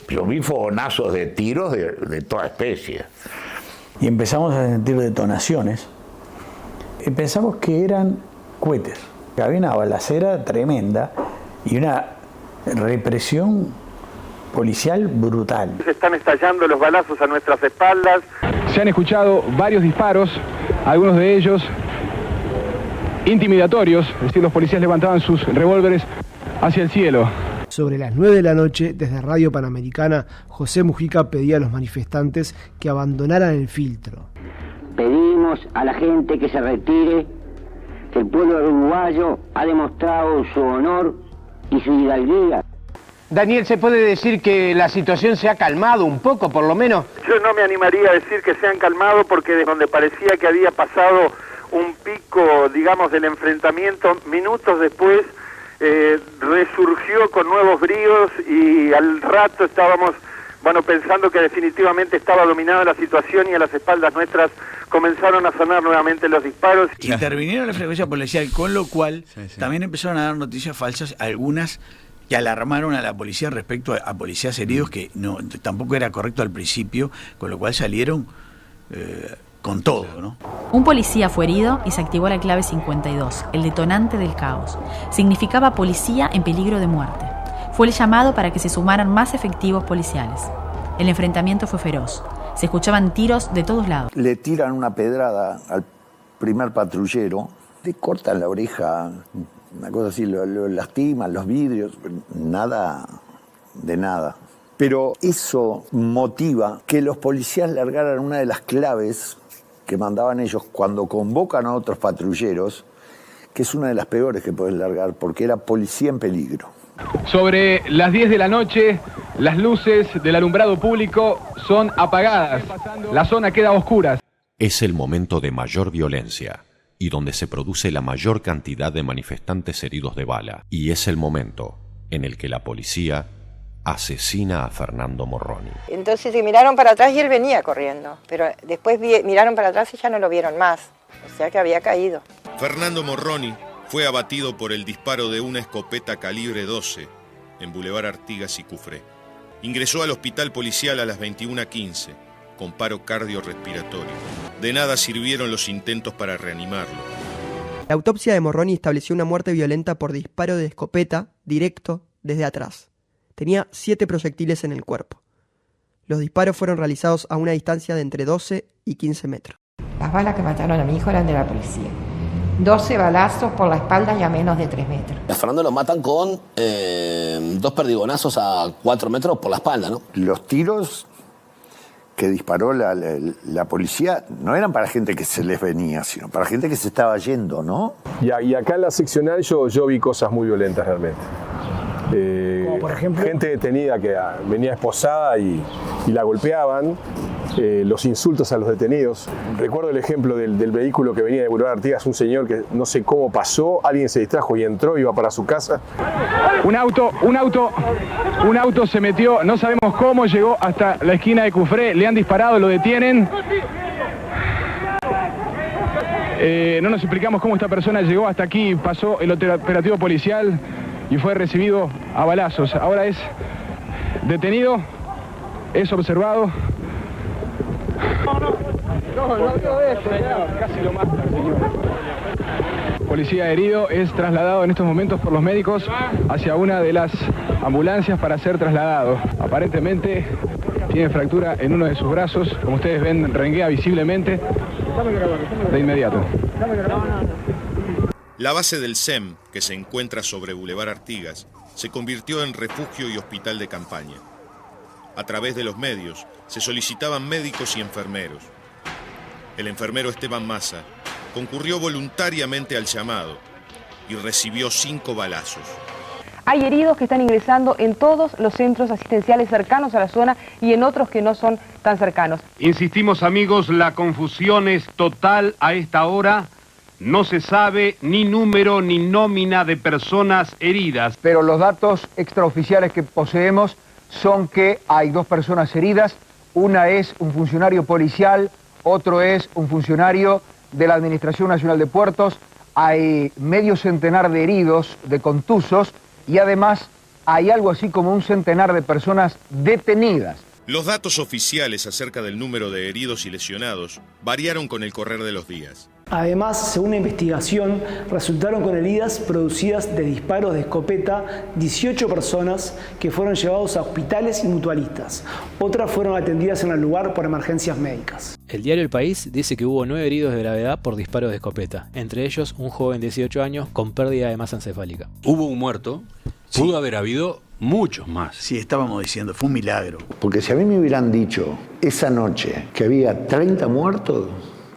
Yo vi fogonazos de tiros de toda especie. Y empezamos a sentir detonaciones. Y pensamos que eran cohetes. Había una balacera tremenda y una represión policial brutal. Se están estallando los balazos a nuestras espaldas. Se han escuchado varios disparos, algunos de ellos intimidatorios, es decir, los policías levantaban sus revólveres hacia el cielo. Sobre las 9 de la noche, desde Radio Panamericana, José Mujica pedía a los manifestantes que abandonaran el filtro. Pedimos a la gente que se retire, que el pueblo uruguayo ha demostrado su honor y su hidalguía. Daniel, ¿se puede decir que la situación se ha calmado un poco, por lo menos? Yo no me animaría a decir que se han calmado porque de donde parecía que había pasado un pico, digamos, del enfrentamiento, minutos después resurgió con nuevos bríos y al rato estábamos, pensando que definitivamente estaba dominada la situación y a las espaldas nuestras comenzaron a sonar nuevamente los disparos. Intervinieron la frecuencia policial, con lo cual también empezaron a dar noticias falsas, algunas Y alarmaron a la policía respecto a policías heridos, que no, tampoco era correcto al principio, con lo cual salieron con todo, ¿no? Un policía fue herido y se activó la clave 52, el detonante del caos. Significaba policía en peligro de muerte. Fue el llamado para que se sumaran más efectivos policiales. El enfrentamiento fue feroz. Se escuchaban tiros de todos lados. Le tiran una pedrada al primer patrullero, le cortan la oreja, una cosa así, lo lastiman, los vidrios, nada de nada. Pero eso motiva que los policías largaran una de las claves que mandaban ellos cuando convocan a otros patrulleros, que es una de las peores que puedes largar, porque era policía en peligro. Sobre las 10 de la noche, las luces del alumbrado público son apagadas. La zona queda a oscuras. Es el momento de mayor violencia y donde se produce la mayor cantidad de manifestantes heridos de bala. Y es el momento en el que la policía asesina a Fernando Morroni. Entonces se miraron para atrás y él venía corriendo, pero después miraron para atrás y ya no lo vieron más, o sea que había caído. Fernando Morroni fue abatido por el disparo de una escopeta calibre 12 en Boulevard Artigas y Cufré. Ingresó al hospital policial a las 21:15 con paro cardiorrespiratorio. De nada sirvieron los intentos para reanimarlo. La autopsia de Morroni estableció una muerte violenta por disparo de escopeta directo desde atrás. Tenía 7 proyectiles en el cuerpo. Los disparos fueron realizados a una distancia de entre 12 y 15 metros. Las balas que mataron a mi hijo eran de la policía. 12 balazos por la espalda y a menos de 3 metros. A Fernando lo matan con 2 perdigonazos a 4 metros por la espalda, ¿no? Los tiros que disparó la policía no eran para gente que se les venía, sino para gente que se estaba yendo, ¿no? Y acá en la seccional yo vi cosas muy violentas realmente. Como por ejemplo, gente detenida que venía esposada y la golpeaban, los insultos a los detenidos. Recuerdo el ejemplo del vehículo que venía de Boulevard Artigas, un señor que no sé cómo pasó, alguien se distrajo y entró, iba para su casa. Un auto se metió, no sabemos cómo, llegó hasta la esquina de Cufré, le han disparado, lo detienen. No nos explicamos cómo esta persona llegó hasta aquí, pasó el operativo policial y fue recibido a balazos. Ahora es detenido, es observado. Casi lo mata, señor. Policía herido es trasladado en estos momentos por los médicos hacia una de las ambulancias para ser trasladado. Aparentemente tiene fractura en uno de sus brazos, como ustedes ven, renguea visiblemente de inmediato. La base del SEM, que se encuentra sobre Boulevard Artigas, se convirtió en refugio y hospital de campaña. A través de los medios se solicitaban médicos y enfermeros. El enfermero Esteban Massa concurrió voluntariamente al llamado y recibió 5 balazos. Hay heridos que están ingresando en todos los centros asistenciales cercanos a la zona y en otros que no son tan cercanos. Insistimos, amigos, la confusión es total a esta hora. No se sabe ni número ni nómina de personas heridas. Pero los datos extraoficiales que poseemos son que hay 2 personas heridas. Una es un funcionario policial, otro es un funcionario de la Administración Nacional de Puertos. Hay medio centenar de heridos, de contusos, y además hay algo así como un centenar de personas detenidas. Los datos oficiales acerca del número de heridos y lesionados variaron con el correr de los días. Además, según una investigación, resultaron con heridas producidas de disparos de escopeta 18 personas que fueron llevados a hospitales y mutualistas. Otras fueron atendidas en el lugar por emergencias médicas. El diario El País dice que hubo 9 heridos de gravedad por disparos de escopeta, entre ellos un joven de 18 años con pérdida de masa encefálica. Hubo un muerto, pudo haber habido muchos más. Sí, estábamos diciendo, fue un milagro. Porque si a mí me hubieran dicho esa noche que había 30 muertos,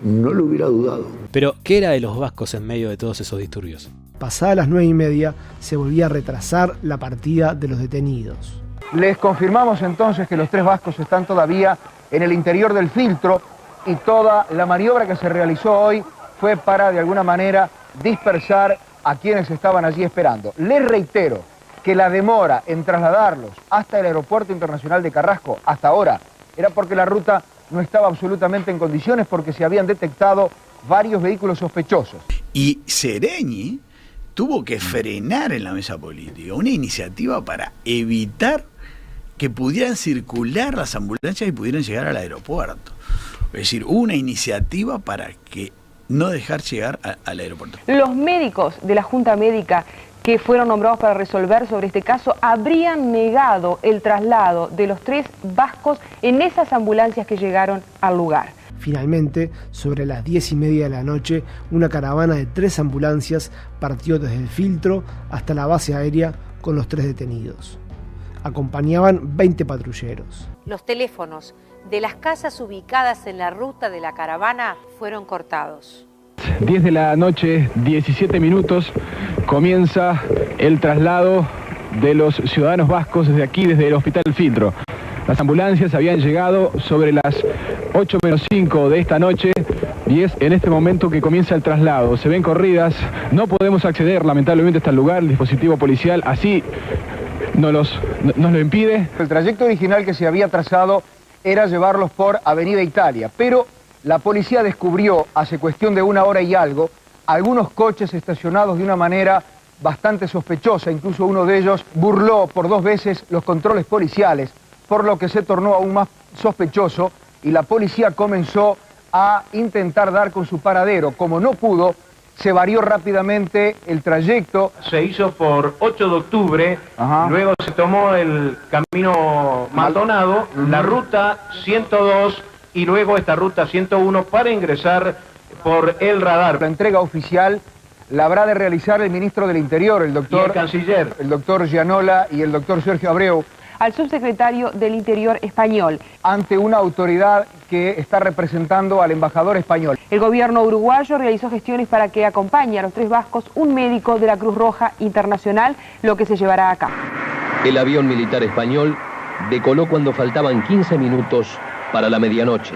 no lo hubiera dudado. Pero, ¿qué era de los vascos en medio de todos esos disturbios? Pasadas las 9:30, se volvía a retrasar la partida de los detenidos. Les confirmamos entonces que los 3 vascos están todavía en el interior del filtro y toda la maniobra que se realizó hoy fue para, de alguna manera, dispersar a quienes estaban allí esperando. Les reitero que la demora en trasladarlos hasta el Aeropuerto Internacional de Carrasco, hasta ahora, era porque la ruta no estaba absolutamente en condiciones, porque se habían detectado varios vehículos sospechosos. Y Sereñi tuvo que frenar en la mesa política una iniciativa para evitar que pudieran circular las ambulancias y pudieran llegar al aeropuerto. Es decir, una iniciativa para que no dejar llegar al aeropuerto. Los médicos de la Junta Médica que fueron nombrados para resolver sobre este caso habrían negado el traslado de los 3 vascos en esas ambulancias que llegaron al lugar. Finalmente, sobre las 10:30 de la noche, una caravana de 3 ambulancias partió desde el filtro hasta la base aérea con los 3 detenidos. Acompañaban 20 patrulleros. Los teléfonos de las casas ubicadas en la ruta de la caravana fueron cortados. 10 de la noche, 17 minutos, comienza el traslado de los ciudadanos vascos desde aquí, desde el Hospital Filtro. Las ambulancias habían llegado sobre las 8 menos 5 de esta noche y es en este momento que comienza el traslado. Se ven corridas, no podemos acceder lamentablemente hasta el lugar, el dispositivo policial así nos lo impide. El trayecto original que se había trazado era llevarlos por Avenida Italia, pero la policía descubrió hace cuestión de 1 hora y algo algunos coches estacionados de una manera bastante sospechosa. Incluso uno de ellos burló por 2 veces los controles policiales, por lo que se tornó aún más sospechoso y la policía comenzó a intentar dar con su paradero. Como no pudo, se varió rápidamente el trayecto. Se hizo por 8 de octubre, luego se tomó el camino Maldonado, la ruta 102 y luego esta ruta 101 para ingresar por el radar. La entrega oficial la habrá de realizar el ministro del Interior, el canciller, el doctor Gianola y el doctor Sergio Abreu, al subsecretario del Interior español, ante una autoridad que está representando al embajador español. El gobierno uruguayo realizó gestiones para que acompañe a los 3 vascos un médico de la Cruz Roja Internacional, lo que se llevará a cabo. El avión militar español decoló cuando faltaban 15 minutos para la medianoche.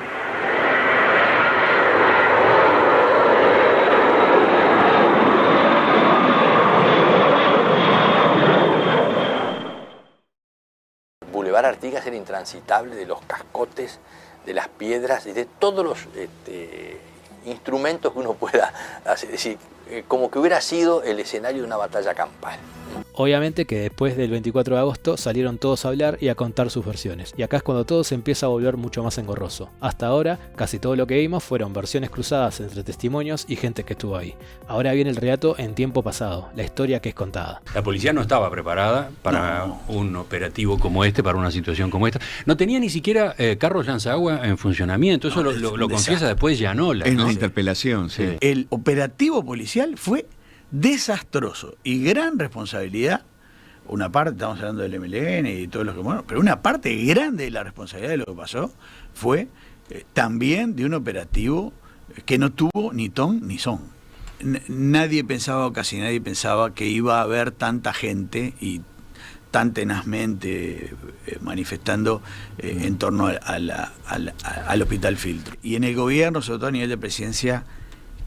Boulevard Artigas era intransitable, de los cascotes, de las piedras y de todos los instrumentos que uno pueda hacer. Es decir, como que hubiera sido el escenario de una batalla campal. Obviamente que después del 24 de agosto salieron todos a hablar y a contar sus versiones. Y acá es cuando todo se empieza a volver mucho más engorroso. Hasta ahora, casi todo lo que vimos fueron versiones cruzadas entre testimonios y gente que estuvo ahí. Ahora viene el relato en tiempo pasado, la historia que es contada. La policía no estaba preparada para un operativo como este, para una situación como esta. No tenía ni siquiera carros lanzagua en funcionamiento. Eso lo confiesa después Gianola. En la interpelación, sí. El operativo policial fue desastroso y gran responsabilidad. Una parte, estamos hablando del MLN y todo lo que bueno, pero una parte grande de la responsabilidad de lo que pasó fue también de un operativo que no tuvo ni ton ni son. Nadie pensaba, o casi nadie pensaba, que iba a haber tanta gente y tan tenazmente manifestando en torno al Hospital Filtro. Y en el gobierno, sobre todo a nivel de presidencia,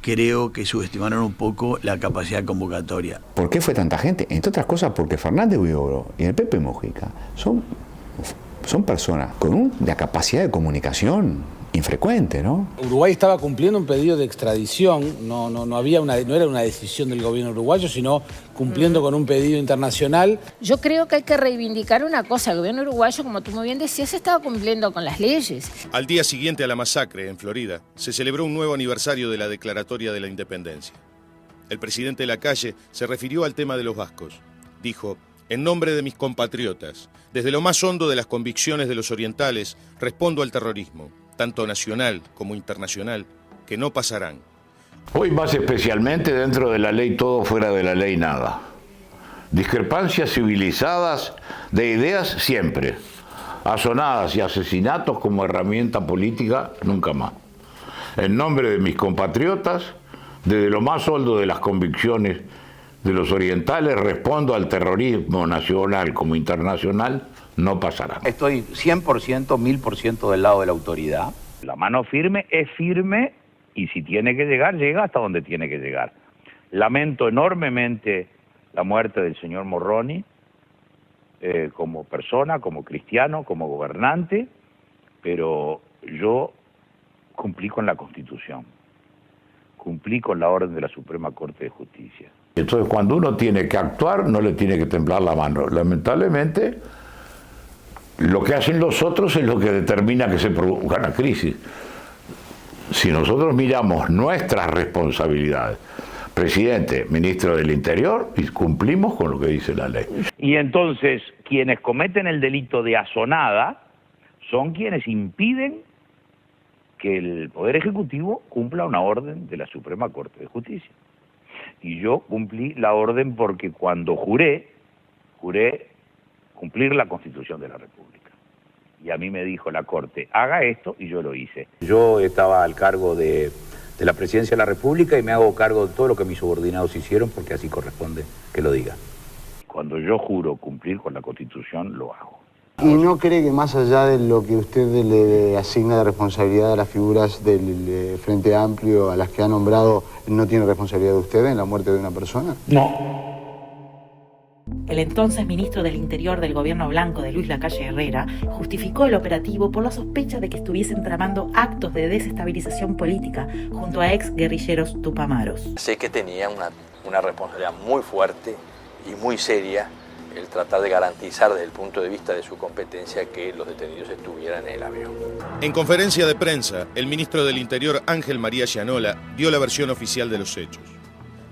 creo que subestimaron un poco la capacidad convocatoria. ¿Por qué fue tanta gente? Entre otras cosas porque Fernández Huidobro y el Pepe Mujica son personas con una capacidad de comunicación infrecuente, ¿no? Uruguay estaba cumpliendo un pedido de extradición, no era una decisión del gobierno uruguayo, sino cumpliendo con un pedido internacional. Yo creo que hay que reivindicar una cosa, el gobierno uruguayo, como tú muy bien decías, estaba cumpliendo con las leyes. Al día siguiente a la masacre en Florida, se celebró un nuevo aniversario de la Declaratoria de la Independencia. El presidente Lacalle se refirió al tema de los vascos. Dijo: en nombre de mis compatriotas, desde lo más hondo de las convicciones de los orientales, respondo al terrorismo, tanto nacional como internacional, que no pasarán. Hoy más especialmente dentro de la ley todo, fuera de la ley nada. Discrepancias civilizadas de ideas siempre. Azonadas y asesinatos como herramienta política nunca más. En nombre de mis compatriotas, desde lo más hondo de las convicciones de los orientales, respondo al terrorismo nacional como internacional, no pasará. Estoy 100%, 1000% del lado de la autoridad. La mano firme es firme y si tiene que llegar, llega hasta donde tiene que llegar. Lamento enormemente la muerte del señor Morroni, como persona, como cristiano, como gobernante, pero yo cumplí con la Constitución, cumplí con la orden de la Suprema Corte de Justicia. Entonces, cuando uno tiene que actuar, no le tiene que temblar la mano. Lamentablemente, lo que hacen los otros es lo que determina que se produzca una crisis. Si nosotros miramos nuestras responsabilidades, presidente, ministro del Interior, y cumplimos con lo que dice la ley. Y entonces, quienes cometen el delito de asonada son quienes impiden que el Poder Ejecutivo cumpla una orden de la Suprema Corte de Justicia. Y yo cumplí la orden porque cuando juré cumplir la Constitución de la República. Y a mí me dijo la Corte, haga esto, y yo lo hice. Yo estaba al cargo de la Presidencia de la República y me hago cargo de todo lo que mis subordinados hicieron porque así corresponde que lo diga. Cuando yo juro cumplir con la Constitución, lo hago. ¿Y no cree que más allá de lo que usted le asigna de responsabilidad a las figuras del Frente Amplio, a las que ha nombrado, no tiene responsabilidad de usted en la muerte de una persona? No. El entonces ministro del Interior del gobierno blanco de Luis Lacalle Herrera justificó el operativo por la sospecha de que estuviesen tramando actos de desestabilización política junto a ex guerrilleros tupamaros. Sé que tenía una responsabilidad muy fuerte y muy seria el tratar de garantizar desde el punto de vista de su competencia que los detenidos estuvieran en el avión. En conferencia de prensa, el ministro del Interior, Ángel María Gianola, dio la versión oficial de los hechos.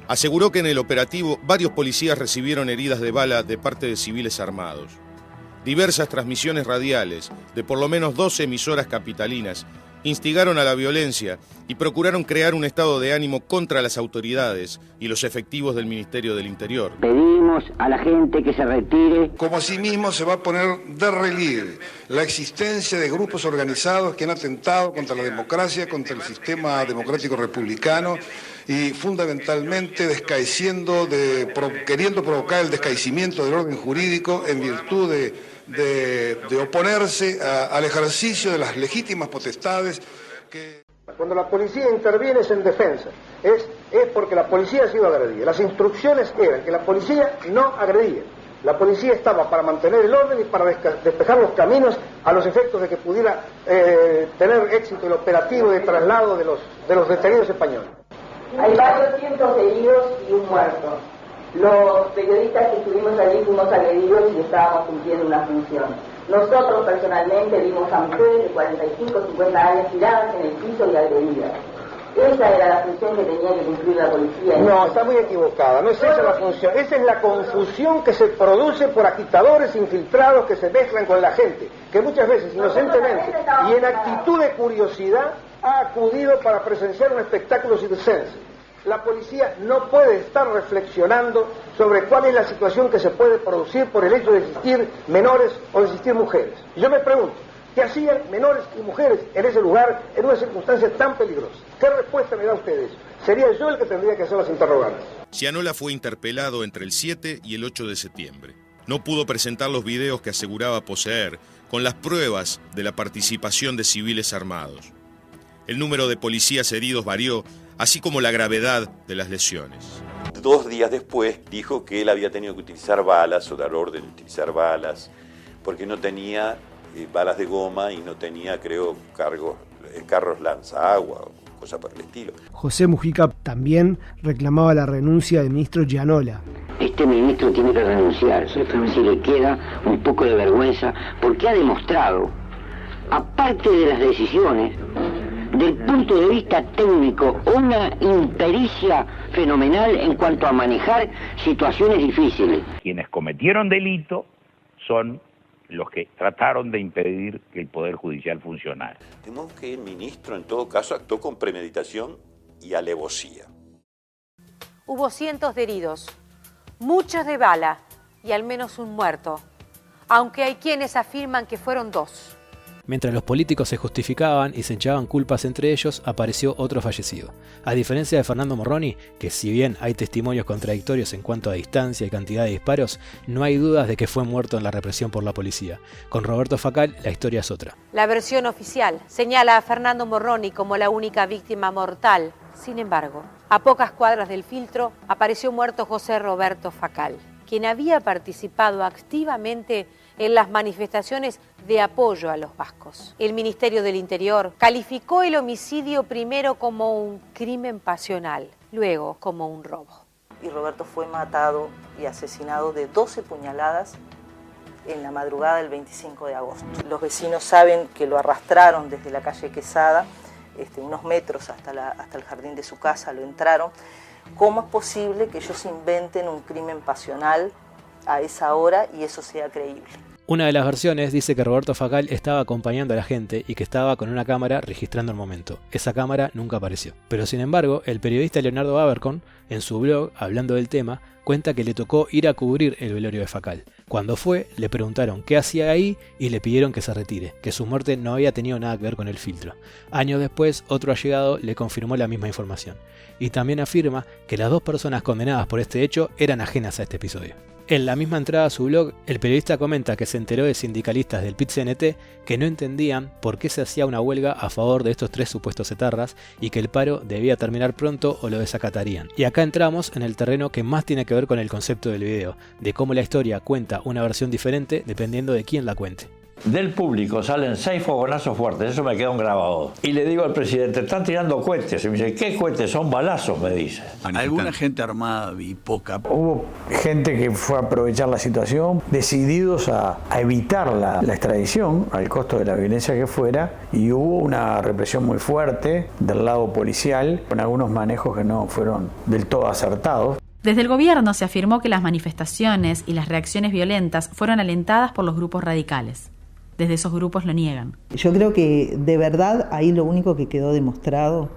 Aseguró que en el operativo varios policías recibieron heridas de bala de parte de civiles armados. Diversas transmisiones radiales de por lo menos 12 emisoras capitalinas instigaron a la violencia y procuraron crear un estado de ánimo contra las autoridades y los efectivos del Ministerio del Interior. Pedimos a la gente que se retire. Como asimismo se va a poner de relieve la existencia de grupos organizados que han atentado contra la democracia, contra el sistema democrático republicano y fundamentalmente queriendo provocar el descaecimiento del orden jurídico en virtud de oponerse al ejercicio de las legítimas potestades que... Cuando la policía interviene es en defensa, es porque la policía ha sido agredida. Las instrucciones eran que la policía no agredía. La policía estaba para mantener el orden y para despejar los caminos a los efectos de que pudiera tener éxito el operativo de traslado de los detenidos españoles. Hay varios cientos de heridos y un muerto. Los periodistas que estuvimos allí fuimos agredidos y estábamos cumpliendo una función. Nosotros personalmente vimos a mujeres de 45, 50 años tiradas en el piso y agredidas. Esa era la función que tenía que cumplir la policía. No, está muy equivocada, no es esa la función. Esa es la confusión que se produce por agitadores infiltrados que se mezclan con la gente, que muchas veces inocentemente y en actitud de curiosidad ha acudido para presenciar un espectáculo circense. La policía no puede estar reflexionando sobre cuál es la situación que se puede producir por el hecho de existir menores o de existir mujeres. Y yo me pregunto, ¿qué hacían menores y mujeres en ese lugar en una circunstancia tan peligrosa? ¿Qué respuesta me da usted eso? Sería yo el que tendría que hacer las interrogantes. Gianola fue interpelado entre el 7 y el 8 de septiembre. No pudo presentar los videos que aseguraba poseer con las pruebas de la participación de civiles armados. El número de policías heridos varió, así como la gravedad de las lesiones. 2 días después dijo que él había tenido que utilizar balas o dar orden de utilizar balas porque no tenía balas de goma y no tenía, creo, carros lanzaagua o cosa por el estilo. José Mujica también reclamaba la renuncia del ministro Gianola. Este ministro tiene que renunciar, si le queda un poco de vergüenza, porque ha demostrado, aparte de las decisiones, del punto de vista técnico, una impericia fenomenal en cuanto a manejar situaciones difíciles. Quienes cometieron delito son los que trataron de impedir que el Poder Judicial funcionara. Temo que el ministro, en todo caso, actuó con premeditación y alevosía. Hubo cientos de heridos, muchos de bala y al menos un muerto, aunque hay quienes afirman que fueron 2. Mientras los políticos se justificaban y se echaban culpas entre ellos, apareció otro fallecido. A diferencia de Fernando Morroni, que si bien hay testimonios contradictorios en cuanto a distancia y cantidad de disparos, no hay dudas de que fue muerto en la represión por la policía. Con Roberto Facal, la historia es otra. La versión oficial señala a Fernando Morroni como la única víctima mortal. Sin embargo, a pocas cuadras del filtro apareció muerto José Roberto Facal, quien había participado activamente en las manifestaciones de apoyo a los vascos. El Ministerio del Interior calificó el homicidio primero como un crimen pasional, luego como un robo. y Roberto fue matado y asesinado de 12 puñaladas en la madrugada del 25 de agosto. Los vecinos saben que lo arrastraron desde la calle Quesada, unos metros hasta el jardín de su casa, lo entraron. ¿Cómo es posible que ellos inventen un crimen pasional a esa hora y eso sea creíble? Una de las versiones dice que Roberto Facal estaba acompañando a la gente y que estaba con una cámara registrando el momento. Esa cámara nunca apareció. Pero sin embargo, el periodista Leonardo Abercon, en su blog, hablando del tema, cuenta que le tocó ir a cubrir el velorio de Facal. Cuando fue, le preguntaron qué hacía ahí y le pidieron que se retire, que su muerte no había tenido nada que ver con el filtro. Años después, otro allegado le confirmó la misma información. Y también afirma que las 2 personas condenadas por este hecho eran ajenas a este episodio. En la misma entrada a su blog, el periodista comenta que se enteró de sindicalistas del PIT-CNT que no entendían por qué se hacía una huelga a favor de estos 3 supuestos etarras y que el paro debía terminar pronto o lo desacatarían. Y acá entramos en el terreno que más tiene que ver con el concepto del video, de cómo la historia cuenta una versión diferente dependiendo de quién la cuente. Del público salen 6 fogonazos fuertes, eso me quedó grabado. Y le digo al presidente, están tirando cohetes. Y me dice, ¿qué cohetes? Son balazos, me dice. Alguna gente armada y poca. Hubo gente que fue a aprovechar la situación, decididos a evitar la extradición, al costo de la violencia que fuera, y hubo una represión muy fuerte del lado policial, con algunos manejos que no fueron del todo acertados. Desde el gobierno se afirmó que las manifestaciones y las reacciones violentas fueron alentadas por los grupos radicales. Desde esos grupos lo niegan. Yo creo que de verdad ahí lo único que quedó demostrado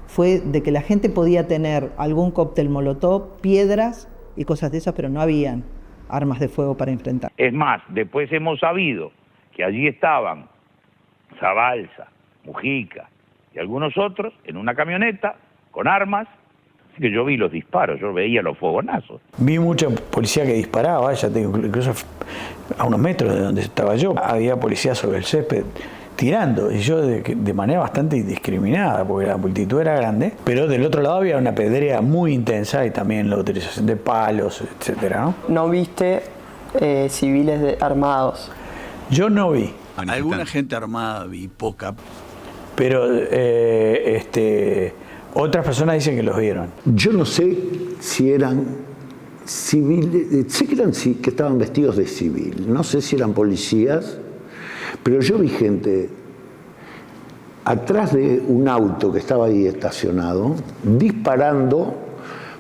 fue de que la gente podía tener algún cóctel molotov, piedras y cosas de esas, pero no habían armas de fuego para enfrentar. Es más, después hemos sabido que allí estaban Zabalza, Mujica y algunos otros en una camioneta con armas. Así que yo vi los disparos, yo veía los fogonazos. Vi mucha policía que disparaba, ya te digo, incluso a unos metros de donde estaba yo, había policía sobre el césped tirando, y yo de manera bastante indiscriminada, porque la multitud era grande, pero del otro lado había una pedrea muy intensa y también la utilización de palos, etcétera, ¿no? ¿No viste civiles armados? Yo no vi. Alguna gente armada vi poca. Pero otras personas dicen que los vieron. Yo no sé si eran civiles, sé que que estaban vestidos de civil, no sé si eran policías, pero yo vi gente atrás de un auto que estaba ahí estacionado, disparando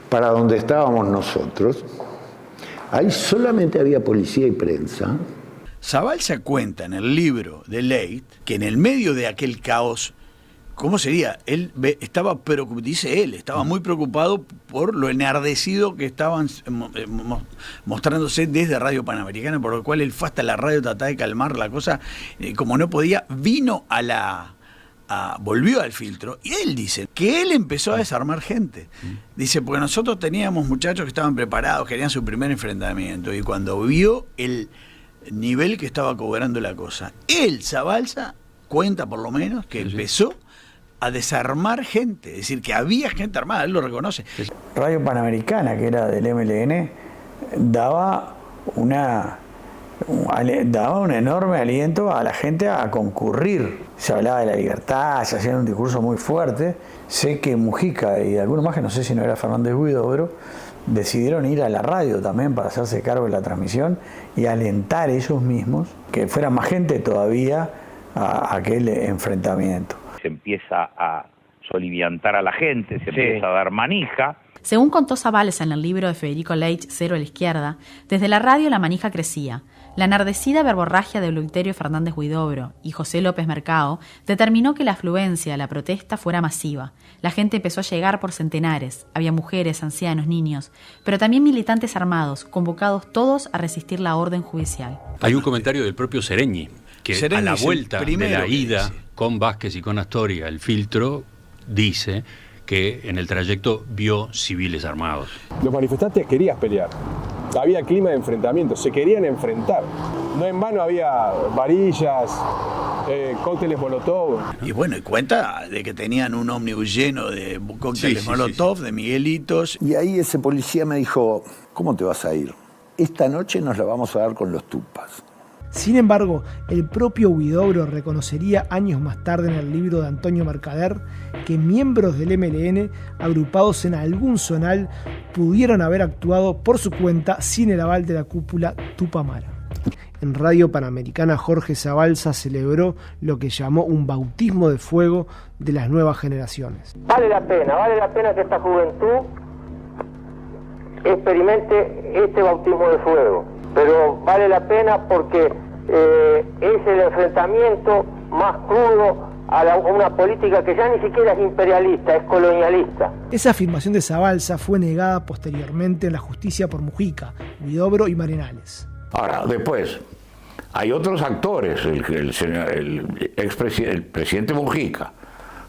para donde estábamos nosotros. Ahí solamente había policía y prensa. Zabalza cuenta en el libro de Leit que en el medio de aquel caos, ¿cómo sería? Él estaba, dice él, estaba muy preocupado por lo enardecido que estaban mostrándose desde Radio Panamericana, por lo cual él fue hasta la radio a tratar de calmar la cosa, como no podía, vino volvió al filtro, y él dice que él empezó a desarmar gente. Dice, porque nosotros teníamos muchachos que estaban preparados, querían su primer enfrentamiento, y cuando vio el nivel que estaba cobrando la cosa, él, Zabalza, cuenta por lo menos que empezó a desarmar gente, es decir, que había gente armada, él lo reconoce. Radio Panamericana, que era del MLN, daba un enorme aliento a la gente a concurrir. Se hablaba de la libertad, se hacía un discurso muy fuerte. Sé que Mujica y algunos más, que no sé si no era Fernández Huidobro, decidieron ir a la radio también para hacerse cargo de la transmisión y alentar ellos mismos que fuera más gente todavía a aquel enfrentamiento. Se empieza a soliviantar a la gente, se empieza a dar manija. Según contó Zabalza en el libro de Federico Leitch, Cero a la izquierda, desde la radio la manija crecía. La enardecida verborragia de Eleuterio Fernández Huidobro y José López Mercado determinó que la afluencia a la protesta fuera masiva. La gente empezó a llegar por centenares. Había mujeres, ancianos, niños, pero también militantes armados, convocados todos a resistir la orden judicial. Hay un comentario del propio Sereñi, que a la vuelta de la ida con Vázquez y con Astoria, el filtro dice que en el trayecto vio civiles armados. Los manifestantes querían pelear, había clima de enfrentamiento, se querían enfrentar. No en vano había varillas, cócteles molotov. Y bueno, y cuenta de que tenían un ómnibus lleno de cócteles molotov, de Miguelitos. Y ahí ese policía me dijo, ¿cómo te vas a ir? Esta noche nos la vamos a dar con los tupas. Sin embargo, el propio Huidobro reconocería años más tarde en el libro de Antonio Mercader que miembros del MLN, agrupados en algún zonal, pudieron haber actuado por su cuenta sin el aval de la cúpula Tupamara. En Radio Panamericana, Jorge Zabalza celebró lo que llamó un bautismo de fuego de las nuevas generaciones. Vale la pena que esta juventud experimente este bautismo de fuego, pero vale la pena porque es el enfrentamiento más crudo a una política que ya ni siquiera es imperialista, es colonialista. Esa afirmación de Zabalza fue negada posteriormente en la justicia por Mujica, Huidobro y Marenales. Ahora, después, hay otros actores, el presidente Mujica,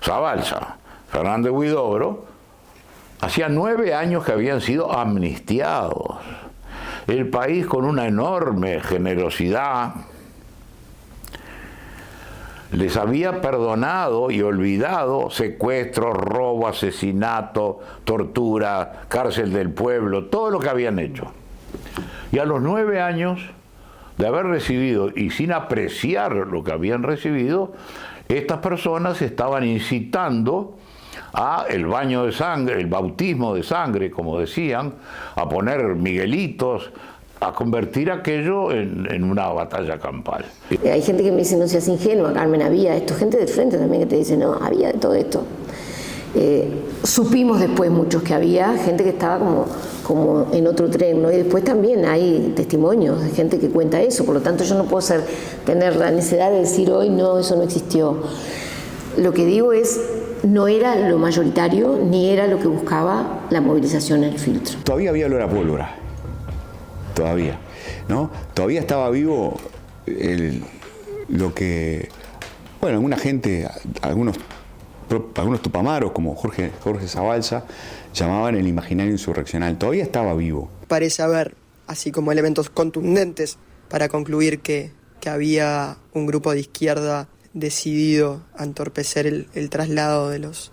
Zabalza, Fernández Huidobro, hacía 9 años que habían sido amnistiados. El país, con una enorme generosidad, les había perdonado y olvidado secuestro, robo, asesinato, tortura, cárcel del pueblo, todo lo que habían hecho. Y a los 9 años de haber recibido, y sin apreciar lo que habían recibido, estas personas estaban incitando a el baño de sangre, el bautismo de sangre, como decían, a poner miguelitos, a convertir aquello en una batalla campal. Hay gente que me dice, no seas ingenua, Carmen, había esto, gente del frente también que te dice, no, había de todo esto. Supimos después muchos que había gente que estaba como en otro tren, ¿no? Y después también hay testimonios de gente que cuenta eso, por lo tanto yo no puedo tener la necesidad de decir hoy, no, eso no existió. Lo que digo es, no era lo mayoritario, ni era lo que buscaba la movilización en el filtro. Todavía había olor a pólvora, todavía, ¿no? Todavía estaba vivo lo que, bueno, alguna gente, algunos tupamaros como Jorge Zabalza llamaban el imaginario insurreccional, todavía estaba vivo. Parece haber, así como elementos contundentes para concluir que había un grupo de izquierda decidido a entorpecer el traslado de los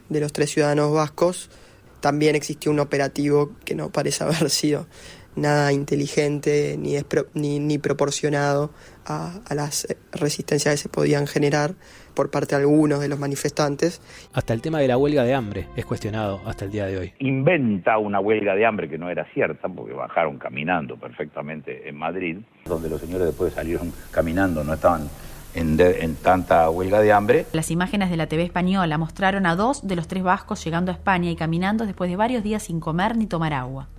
3 ciudadanos vascos. También existió un operativo que no parece haber sido nada inteligente ni proporcionado a las resistencias que se podían generar por parte de algunos de los manifestantes. Hasta el tema de la huelga de hambre es cuestionado hasta el día de hoy. Inventa una huelga de hambre que no era cierta, porque bajaron caminando perfectamente en Madrid, donde los señores después salieron caminando, no estaban en tanta huelga de hambre. Las imágenes de la TV española mostraron a 2 de los 3 vascos llegando a España y caminando después de varios días sin comer ni tomar agua.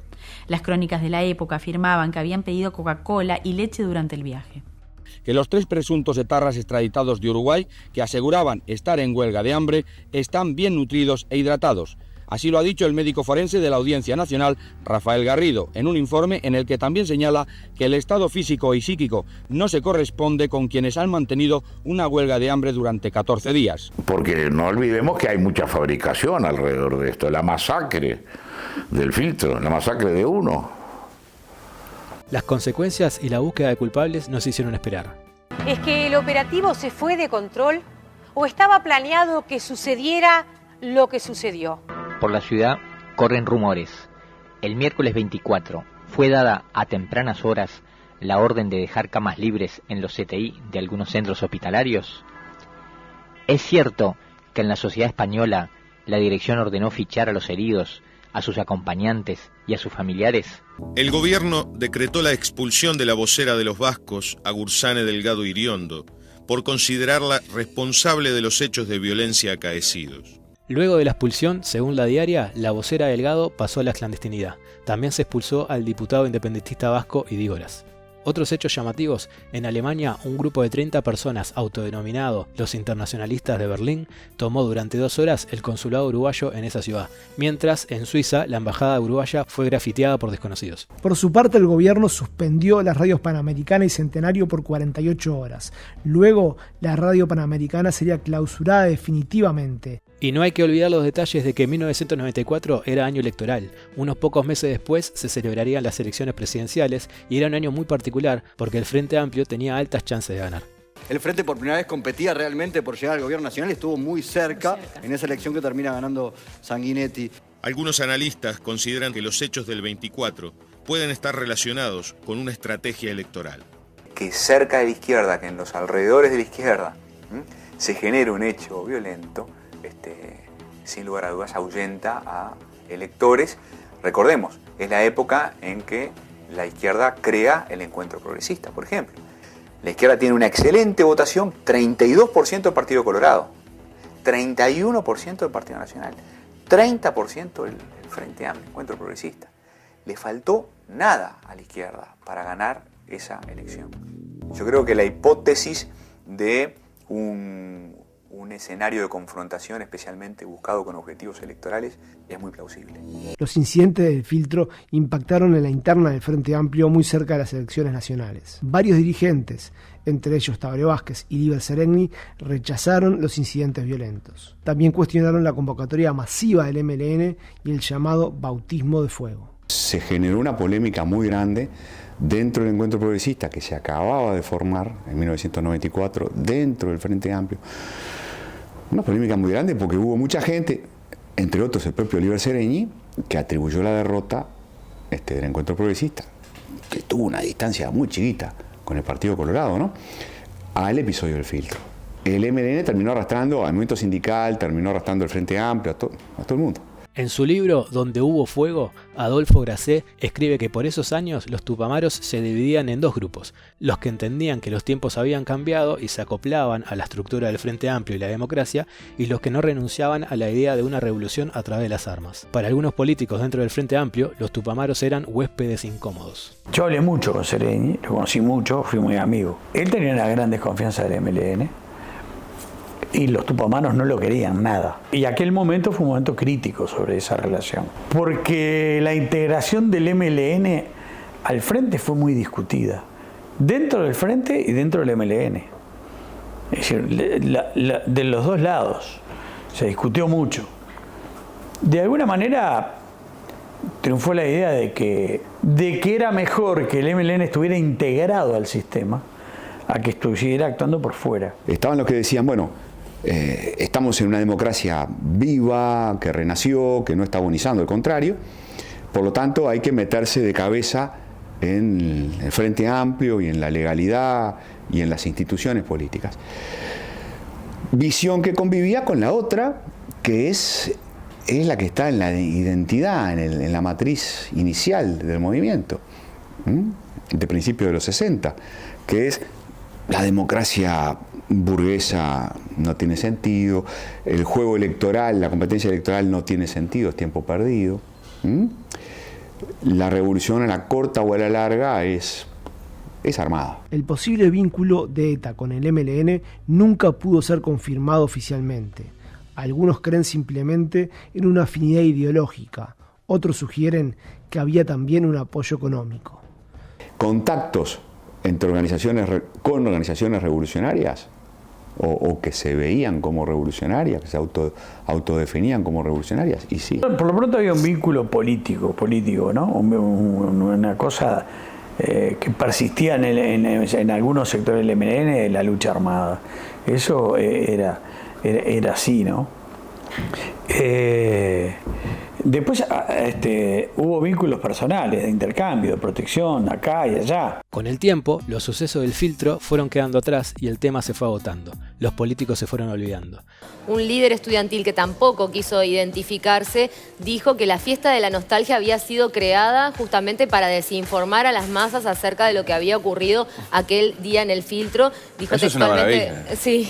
Las crónicas de la época afirmaban que habían pedido Coca-Cola y leche durante el viaje. Que los 3 presuntos etarras extraditados de Uruguay, que aseguraban estar en huelga de hambre, están bien nutridos e hidratados. Así lo ha dicho el médico forense de la Audiencia Nacional, Rafael Garrido, en un informe en el que también señala que el estado físico y psíquico no se corresponde con quienes han mantenido una huelga de hambre durante 14 días. Porque no olvidemos que hay mucha fabricación alrededor de esto, la masacre del filtro, la masacre de uno. Las consecuencias y la búsqueda de culpables no se hicieron esperar. ¿Es que el operativo se fue de control o estaba planeado que sucediera lo que sucedió? Por la ciudad corren rumores. El miércoles 24 fue dada a tempranas horas la orden de dejar camas libres en los CTI de algunos centros hospitalarios. ¿Es cierto que en la sociedad española la dirección ordenó fichar a los heridos, a sus acompañantes y a sus familiares? El gobierno decretó la expulsión de la vocera de los vascos, Agursane Delgado Iriondo, por considerarla responsable de los hechos de violencia acaecidos. Luego de la expulsión, según la diaria, la vocera Delgado pasó a la clandestinidad. También se expulsó al diputado independentista vasco Idígoras. Otros hechos llamativos: en Alemania, un grupo de 30 personas autodenominado los internacionalistas de Berlín tomó durante 2 horas el consulado uruguayo en esa ciudad, mientras en Suiza la embajada uruguaya fue grafiteada por desconocidos. Por su parte, el gobierno suspendió las radios Panamericana y Centenario por 48 horas. Luego, la radio Panamericana sería clausurada definitivamente. Y no hay que olvidar los detalles de que 1994 era año electoral. Unos pocos meses después se celebrarían las elecciones presidenciales y era un año muy particular porque el Frente Amplio tenía altas chances de ganar. El Frente por primera vez competía realmente por llegar al gobierno nacional y estuvo muy cerca en esa elección que termina ganando Sanguinetti. Algunos analistas consideran que los hechos del 24 pueden estar relacionados con una estrategia electoral. que cerca de la izquierda, que en los alrededores de la izquierda, se genere un hecho violento, sin lugar a dudas ahuyenta a electores. Recordemos, es la época en que la izquierda crea el Encuentro Progresista, por ejemplo. La izquierda tiene una excelente votación, 32% del Partido Colorado, 31% del Partido Nacional, 30% del Frente Amplio, Encuentro Progresista. Le faltó nada a la izquierda para ganar esa elección. Yo creo que la hipótesis de un escenario de confrontación especialmente buscado con objetivos electorales es muy plausible. Los incidentes del filtro impactaron en la interna del Frente Amplio muy cerca de las elecciones nacionales. Varios dirigentes, entre ellos Tabaré Vázquez y Líber Seregni, rechazaron los incidentes violentos. También cuestionaron la convocatoria masiva del MLN y el llamado bautismo de fuego. Se generó una polémica muy grande dentro del Encuentro Progresista que se acababa de formar en 1994 dentro del Frente Amplio. Una polémica muy grande porque hubo mucha gente, entre otros el propio Líber Seregni, que atribuyó la derrota del Encuentro Progresista, que tuvo una distancia muy chiquita con el Partido Colorado, ¿no?, al episodio del filtro. El MLN terminó arrastrando al movimiento sindical, terminó arrastrando el Frente Amplio, a todo el mundo. En su libro Donde hubo fuego, Adolfo Grasset escribe que por esos años los tupamaros se dividían en dos grupos: los que entendían que los tiempos habían cambiado y se acoplaban a la estructura del Frente Amplio y la democracia, y los que no renunciaban a la idea de una revolución a través de las armas. Para algunos políticos dentro del Frente Amplio, los tupamaros eran huéspedes incómodos. Yo hablé mucho con Seregni, lo conocí mucho, fui muy amigo. Él tenía una gran desconfianza del MLN. Y los tupamaros no lo querían nada. Y aquel momento fue un momento crítico sobre esa relación. Porque la integración del MLN al frente fue muy discutida. Dentro del frente y dentro del MLN. Es decir, de los dos lados. Se discutió mucho. De alguna manera triunfó la idea de que era mejor que el MLN estuviera integrado al sistema a que estuviera actuando por fuera. Estaban los que decían, bueno, estamos en una democracia viva, que renació, que no está agonizando, al contrario. Por lo tanto, hay que meterse de cabeza en el Frente Amplio y en la legalidad y en las instituciones políticas. Visión que convivía con la otra, que es la que está en la identidad, en la matriz inicial del movimiento, de principios de los 60, que es la democracia burguesa no tiene sentido, el juego electoral, la competencia electoral no tiene sentido, es tiempo perdido. La revolución a la corta o a la larga es armada. El posible vínculo de ETA con el MLN nunca pudo ser confirmado oficialmente. Algunos creen simplemente en una afinidad ideológica, otros sugieren que había también un apoyo económico. Contactos entre con organizaciones revolucionarias o que se veían como revolucionarias, que se autodefinían como revolucionarias, y sí. Por lo pronto había un vínculo político, ¿no? Una cosa que persistía en algunos sectores del MLN de la lucha armada. Eso era así, ¿no? Después hubo vínculos personales de intercambio, de protección, acá y allá. Con el tiempo, los sucesos del filtro fueron quedando atrás y el tema se fue agotando. Los políticos se fueron olvidando. Un líder estudiantil que tampoco quiso identificarse dijo que la fiesta de la nostalgia había sido creada justamente para desinformar a las masas acerca de lo que había ocurrido aquel día en el filtro. Dijo eso textualmente, es una maravilla. Sí,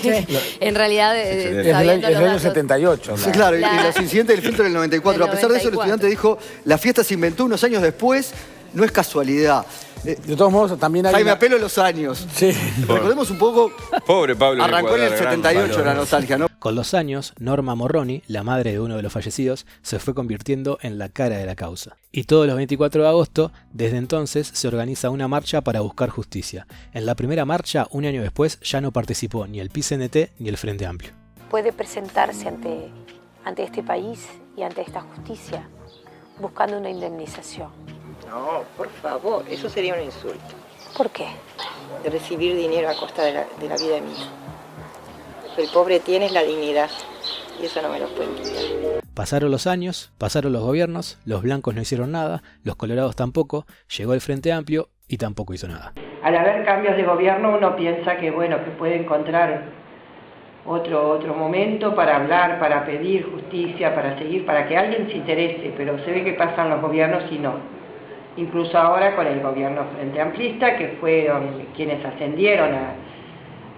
en realidad es del año 78. Sí, claro, y los incidentes del filtro del 94. A pesar de eso, el estudiante dijo, la fiesta se inventó unos años después, no es casualidad. De todos modos, también hay... Jaime, apelo a los años. Sí. Recordemos un poco... Pobre Pablo. Arrancó en el 78 la nostalgia, ¿no? Con los años, Norma Morroni, la madre de uno de los fallecidos, se fue convirtiendo en la cara de la causa. Y todos los 24 de agosto, desde entonces, se organiza una marcha para buscar justicia. En la primera marcha, un año después, ya no participó ni el PCNT ni el Frente Amplio. Puede presentarse ante este país y ante esta justicia buscando una indemnización. No, por favor, eso sería un insulto. ¿Por qué? De recibir dinero a costa de la vida de mi hijo. Lo que el pobre tiene es la dignidad y eso no me lo pueden quitar. Pasaron los años, pasaron los gobiernos, los blancos no hicieron nada, los colorados tampoco, llegó el Frente Amplio y tampoco hizo nada. al haber cambios de gobierno uno piensa que bueno, que puede encontrar otro momento para hablar, para pedir justicia, para seguir, para que alguien se interese, pero se ve que pasan los gobiernos y no. Incluso ahora con el gobierno Frente Amplista, que fueron quienes ascendieron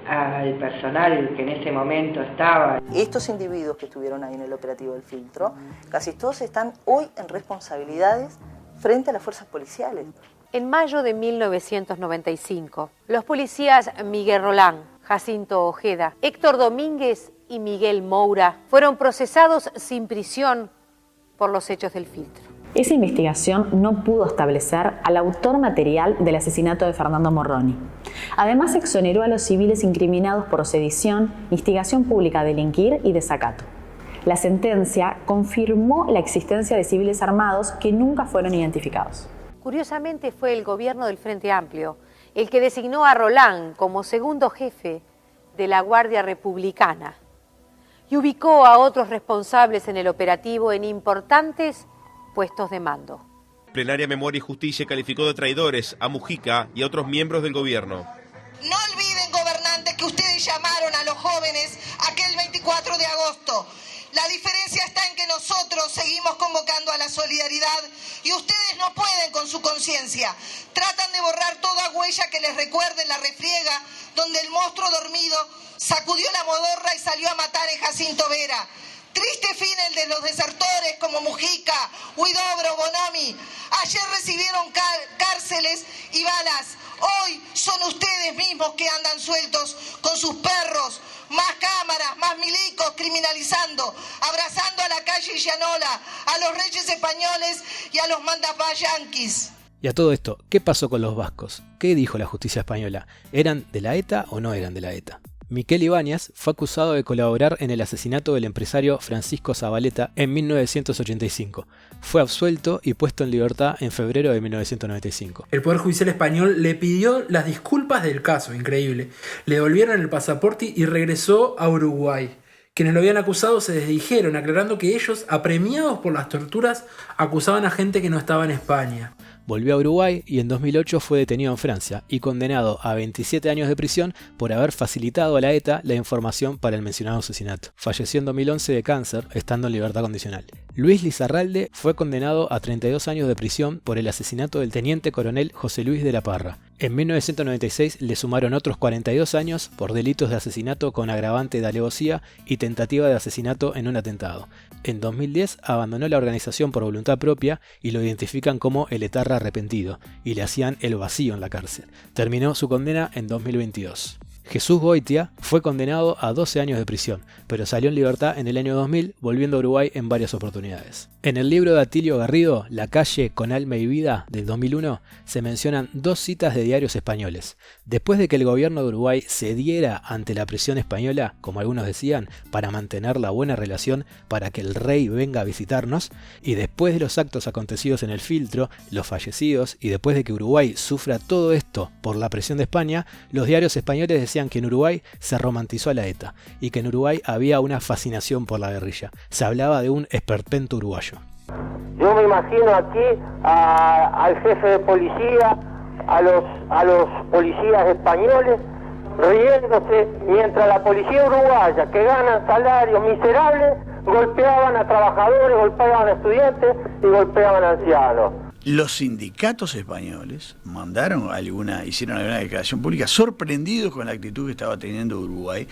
al personal que en ese momento estaba. Estos individuos que estuvieron ahí en el operativo del filtro, casi todos están hoy en responsabilidades frente a las fuerzas policiales. En mayo de 1995, los policías Miguel Rolán, Jacinto Ojeda, Héctor Domínguez y Miguel Moura fueron procesados sin prisión por los hechos del filtro. Esa investigación no pudo establecer al autor material del asesinato de Fernando Morroni. Además, exoneró a los civiles incriminados por sedición, instigación pública a delinquir y desacato. La sentencia confirmó la existencia de civiles armados que nunca fueron identificados. Curiosamente, fue el gobierno del Frente Amplio el que designó a Rolán como segundo jefe de la Guardia Republicana y ubicó a otros responsables en el operativo en importantes puestos de mando. Plenaria Memoria y Justicia calificó de traidores a Mujica y a otros miembros del gobierno. No olviden, gobernantes, que ustedes llamaron a los jóvenes aquel 24 de agosto. La diferencia está en que nosotros seguimos convocando a la solidaridad y ustedes no pueden con su conciencia. Tratan de borrar toda huella que les recuerde la refriega donde el monstruo dormido sacudió la modorra y salió a matar en Jacinto Vera. Triste fin el de los desertores como Mujica, Huidobro, Bonomi. Ayer recibieron cárceles y balas. Hoy son ustedes mismos que andan sueltos con sus perros, más cámaras, más milicos, criminalizando, abrazando a la calle Llanola, a los reyes españoles y a los mandapás yanquis. Y a todo esto, ¿qué pasó con los vascos? ¿Qué dijo la justicia española? ¿Eran de la ETA o no eran de la ETA? Miquel Ibáñez fue acusado de colaborar en el asesinato del empresario Francisco Zabaleta en 1985. Fue absuelto y puesto en libertad en febrero de 1995. El Poder Judicial español le pidió las disculpas del caso, increíble. Le devolvieron el pasaporte y regresó a Uruguay. Quienes lo habían acusado se desdijeron, aclarando que ellos, apremiados por las torturas, acusaban a gente que no estaba en España. Volvió a Uruguay y en 2008 fue detenido en Francia y condenado a 27 años de prisión por haber facilitado a la ETA la información para el mencionado asesinato. Falleció en 2011 de cáncer, estando en libertad condicional. Luis Lizarralde fue condenado a 32 años de prisión por el asesinato del teniente coronel José Luis de la Parra. En 1996 le sumaron otros 42 años por delitos de asesinato con agravante de alevosía y tentativa de asesinato en un atentado. En 2010 abandonó la organización por voluntad propia y lo identifican como el etarra arrepentido y le hacían el vacío en la cárcel. Terminó su condena en 2022. Jesús Goitia fue condenado a 12 años de prisión, pero salió en libertad en el año 2000, volviendo a Uruguay en varias oportunidades. En el libro de Atilio Garrido, La calle con alma y vida, del 2001, se mencionan 2 citas de diarios españoles. Después de que el gobierno de Uruguay cediera ante la presión española, como algunos decían, para mantener la buena relación, para que el rey venga a visitarnos, y después de los actos acontecidos en el filtro, los fallecidos, y después de que Uruguay sufra todo esto por la presión de España, los diarios españoles decían que en Uruguay se romantizó a la ETA, y que en Uruguay había una fascinación por la guerrilla. Se hablaba de un esperpento uruguayo. Yo me imagino aquí al jefe de policía, a los policías españoles, riéndose, mientras la policía uruguaya, que ganan salarios miserables, golpeaban a trabajadores, golpeaban a estudiantes y golpeaban a ancianos. Los sindicatos españoles hicieron alguna declaración pública sorprendidos con la actitud que estaba teniendo Uruguay,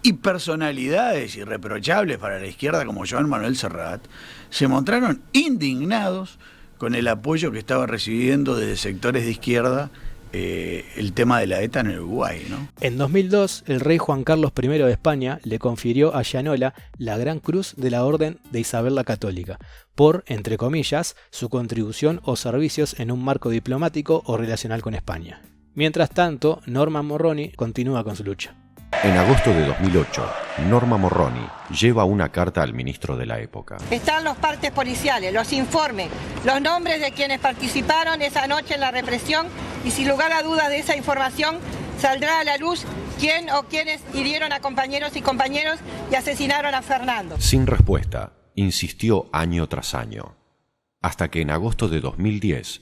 y personalidades irreprochables para la izquierda como Joan Manuel Serrat se mostraron indignados con el apoyo que estaba recibiendo desde sectores de izquierda el tema de la ETA en el Uruguay, ¿no? En 2002, el rey Juan Carlos I de España le confirió a Llanola la Gran Cruz de la Orden de Isabel la Católica por, entre comillas, su contribución o servicios en un marco diplomático o relacional con España. Mientras tanto, Norma Morroni continúa con su lucha. En agosto de 2008, Norma Morroni lleva una carta al ministro de la época. Están los partes policiales, los informes, los nombres de quienes participaron esa noche en la represión y sin lugar a dudas de esa información saldrá a la luz quién o quiénes hirieron a compañeros y compañeros y asesinaron a Fernando. Sin respuesta, insistió año tras año, hasta que en agosto de 2010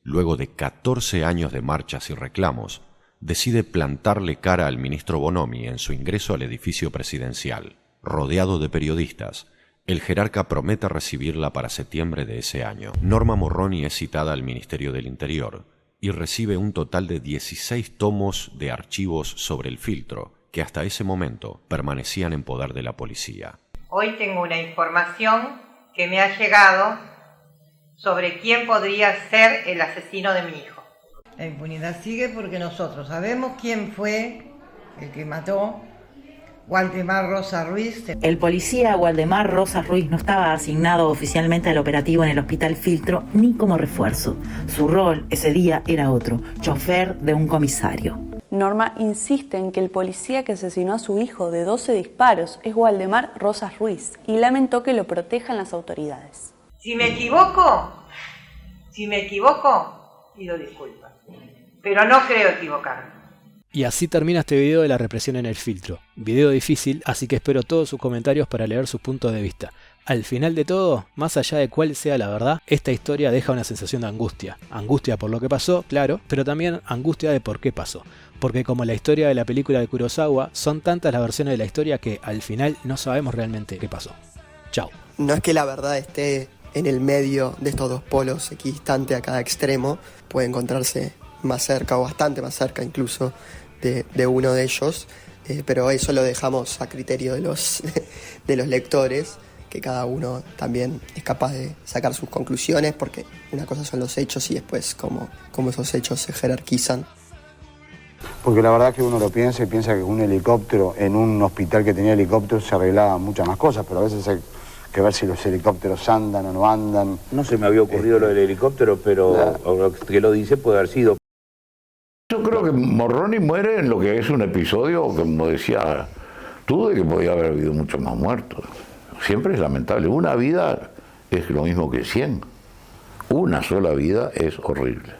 luego de 14 años de marchas y reclamos, decide plantarle cara al ministro Bonomi en su ingreso al edificio presidencial. Rodeado de periodistas, el jerarca promete recibirla para septiembre de ese año. Norma Morroni es citada al Ministerio del Interior y recibe un total de 16 tomos de archivos sobre el filtro, que hasta ese momento permanecían en poder de la policía. Hoy tengo una información que me ha llegado sobre quién podría ser el asesino de mi hijo. La impunidad sigue porque nosotros sabemos quién fue el que mató Waldemar Rosa Ruiz. El policía Waldemar Rosa Ruiz no estaba asignado oficialmente al operativo en el Hospital Filtro ni como refuerzo. Su rol ese día era otro, chofer de un comisario. Norma insiste en que el policía que asesinó a su hijo de 12 disparos es Waldemar Rosas Ruiz y lamentó que lo protejan las autoridades. Si me equivoco, pido disculpas, pero no creo equivocarme. Y así termina este video de la represión en el filtro. Video difícil, así que espero todos sus comentarios para leer sus puntos de vista. Al final de todo, más allá de cuál sea la verdad, esta historia deja una sensación de angustia. Angustia por lo que pasó, claro, pero también angustia de por qué pasó. Porque como la historia de la película de Kurosawa, son tantas las versiones de la historia que al final no sabemos realmente qué pasó. Chao. No es que la verdad esté en el medio de estos dos polos equidistante a cada extremo, puede encontrarse más cerca o bastante más cerca incluso de uno de ellos, pero eso lo dejamos a criterio de los lectores, que cada uno también es capaz de sacar sus conclusiones, porque una cosa son los hechos y después cómo esos hechos se jerarquizan. Porque la verdad que uno lo piensa y piensa que un helicóptero en un hospital que tenía helicópteros se arreglaban muchas más cosas, pero a veces hay que ver si los helicópteros andan o no andan. No se me había ocurrido lo del helicóptero, pero lo que lo dice puede haber sido. Yo creo que Morroni muere en lo que es un episodio, como decía tú, de que podía haber habido muchos más muertos. Siempre es lamentable. Una vida es lo mismo que 100. Una sola vida es horrible.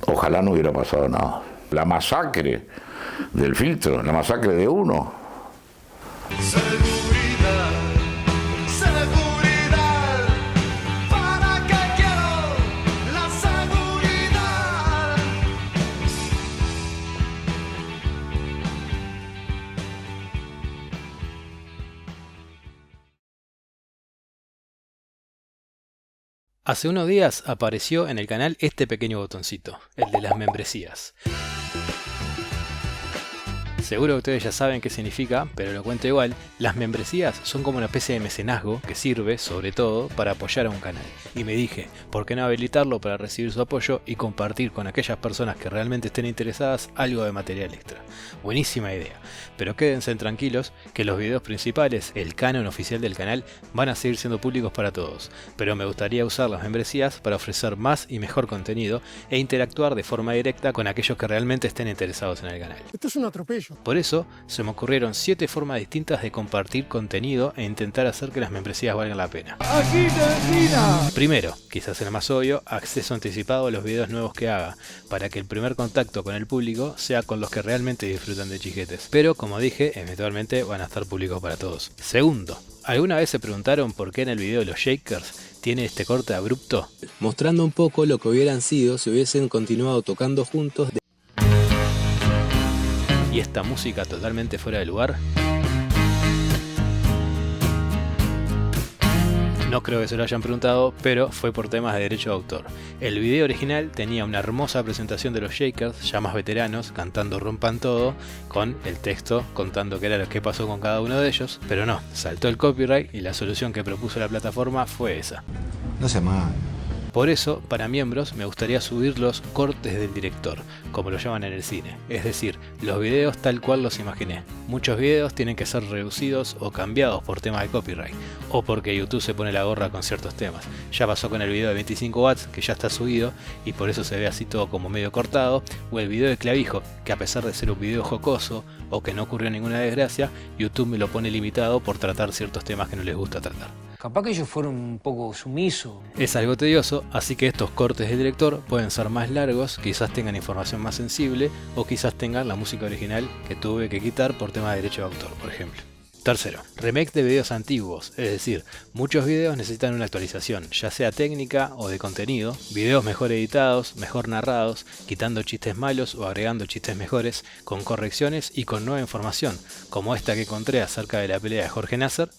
Ojalá no hubiera pasado nada. La masacre del filtro, la masacre de uno. Seguridad, ¿para qué quiero la seguridad? Hace unos días apareció en el canal este pequeño botoncito, el de las membresías. Seguro que ustedes ya saben qué significa, pero lo cuento igual. Las membresías son como una especie de mecenazgo que sirve, sobre todo, para apoyar a un canal. Y me dije, ¿por qué no habilitarlo para recibir su apoyo y compartir con aquellas personas que realmente estén interesadas algo de material extra? Buenísima idea. Pero quédense tranquilos que los videos principales, el canon oficial del canal, van a seguir siendo públicos para todos. Pero me gustaría usar las membresías para ofrecer más y mejor contenido e interactuar de forma directa con aquellos que realmente estén interesados en el canal. Esto es un atropello. Por eso, se me ocurrieron 7 formas distintas de compartir contenido e intentar hacer que las membresías valgan la pena. Primero, quizás el más obvio, acceso anticipado a los videos nuevos que haga, para que el primer contacto con el público sea con los que realmente disfrutan de chiquetes. Pero, como dije, eventualmente van a estar públicos para todos. Segundo, ¿alguna vez se preguntaron por qué en el video de los Shakers tiene este corte abrupto? Mostrando un poco lo que hubieran sido si hubiesen continuado tocando juntos y esta música totalmente fuera de lugar. No creo que se lo hayan preguntado, pero fue por temas de derecho de autor. El video original tenía una hermosa presentación de los Shakers, ya más veteranos, cantando Rompan Todo, con el texto contando qué era lo que pasó con cada uno de ellos, pero no, saltó el copyright y la solución que propuso la plataforma fue esa. No se mal. Por eso, para miembros, me gustaría subir los cortes del director, como lo llaman en el cine, es decir, los videos tal cual los imaginé. Muchos videos tienen que ser reducidos o cambiados por tema de copyright, o porque YouTube se pone la gorra con ciertos temas. Ya pasó con el video de 25 watts, que ya está subido, y por eso se ve así todo como medio cortado, o el video de Clavijo, que a pesar de ser un video jocoso, o que no ocurrió ninguna desgracia, YouTube me lo pone limitado por tratar ciertos temas que no les gusta tratar. Capaz que ellos fueron un poco sumisos. Es algo tedioso, así que estos cortes del director pueden ser más largos, quizás tengan información más sensible o quizás tengan la música original que tuve que quitar por tema de derecho de autor, por ejemplo. Tercero, remake de videos antiguos, es decir, muchos videos necesitan una actualización, ya sea técnica o de contenido, videos mejor editados, mejor narrados, quitando chistes malos o agregando chistes mejores, con correcciones y con nueva información, como esta que encontré acerca de la pelea de Jorge Nasser.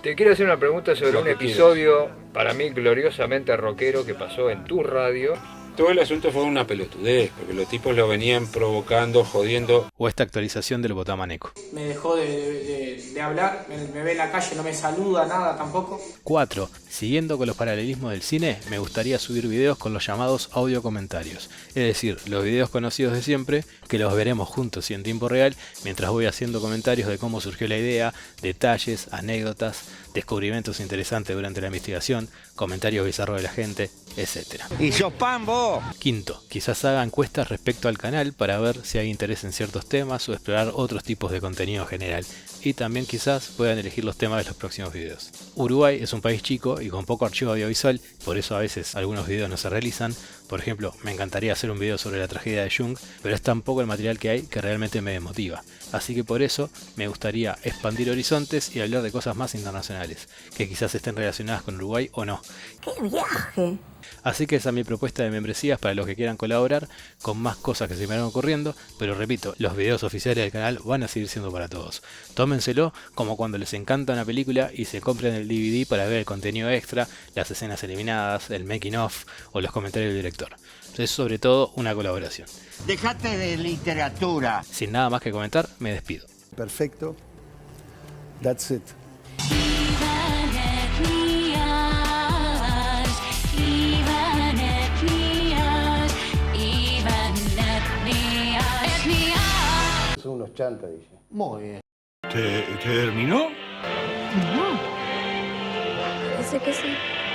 Te quiero hacer una pregunta sobre un episodio para mí gloriosamente rockero que pasó en tu radio. Todo el asunto fue una pelotudez, porque los tipos lo venían provocando, jodiendo. O esta actualización del Botamaneco. Me dejó de hablar, me ve en la calle, no me saluda, nada tampoco. 4. Siguiendo con los paralelismos del cine, me gustaría subir videos con los llamados audio comentarios. Es decir, los videos conocidos de siempre, que los veremos juntos y en tiempo real, mientras voy haciendo comentarios de cómo surgió la idea, detalles, anécdotas, descubrimientos interesantes durante la investigación, comentarios bizarros de la gente, etc. ¡Y sos pambo! 5. Quizás haga encuestas respecto al canal para ver si hay interés en ciertos temas o explorar otros tipos de contenido general. Y también quizás puedan elegir los temas de los próximos videos. Uruguay es un país chico y con poco archivo audiovisual, por eso a veces algunos videos no se realizan. Por ejemplo, me encantaría hacer un video sobre la tragedia de Jung, pero es tan poco el material que hay que realmente me desmotiva. Así que por eso me gustaría expandir horizontes y hablar de cosas más internacionales, que quizás estén relacionadas con Uruguay o no. ¡Qué viaje! Así que esa es mi propuesta de membresías para los que quieran colaborar con más cosas que se me van ocurriendo, pero repito, los videos oficiales del canal van a seguir siendo para todos. Tómenselo como cuando les encanta una película y se compran el DVD para ver el contenido extra, las escenas eliminadas, el making of o los comentarios del director. Es sobre todo una colaboración. Dejate de literatura. Sin nada más que comentar, me despido. Perfecto. That's it. Son unos chantas, dice. Muy bien. ¿Terminó? Dice que sí.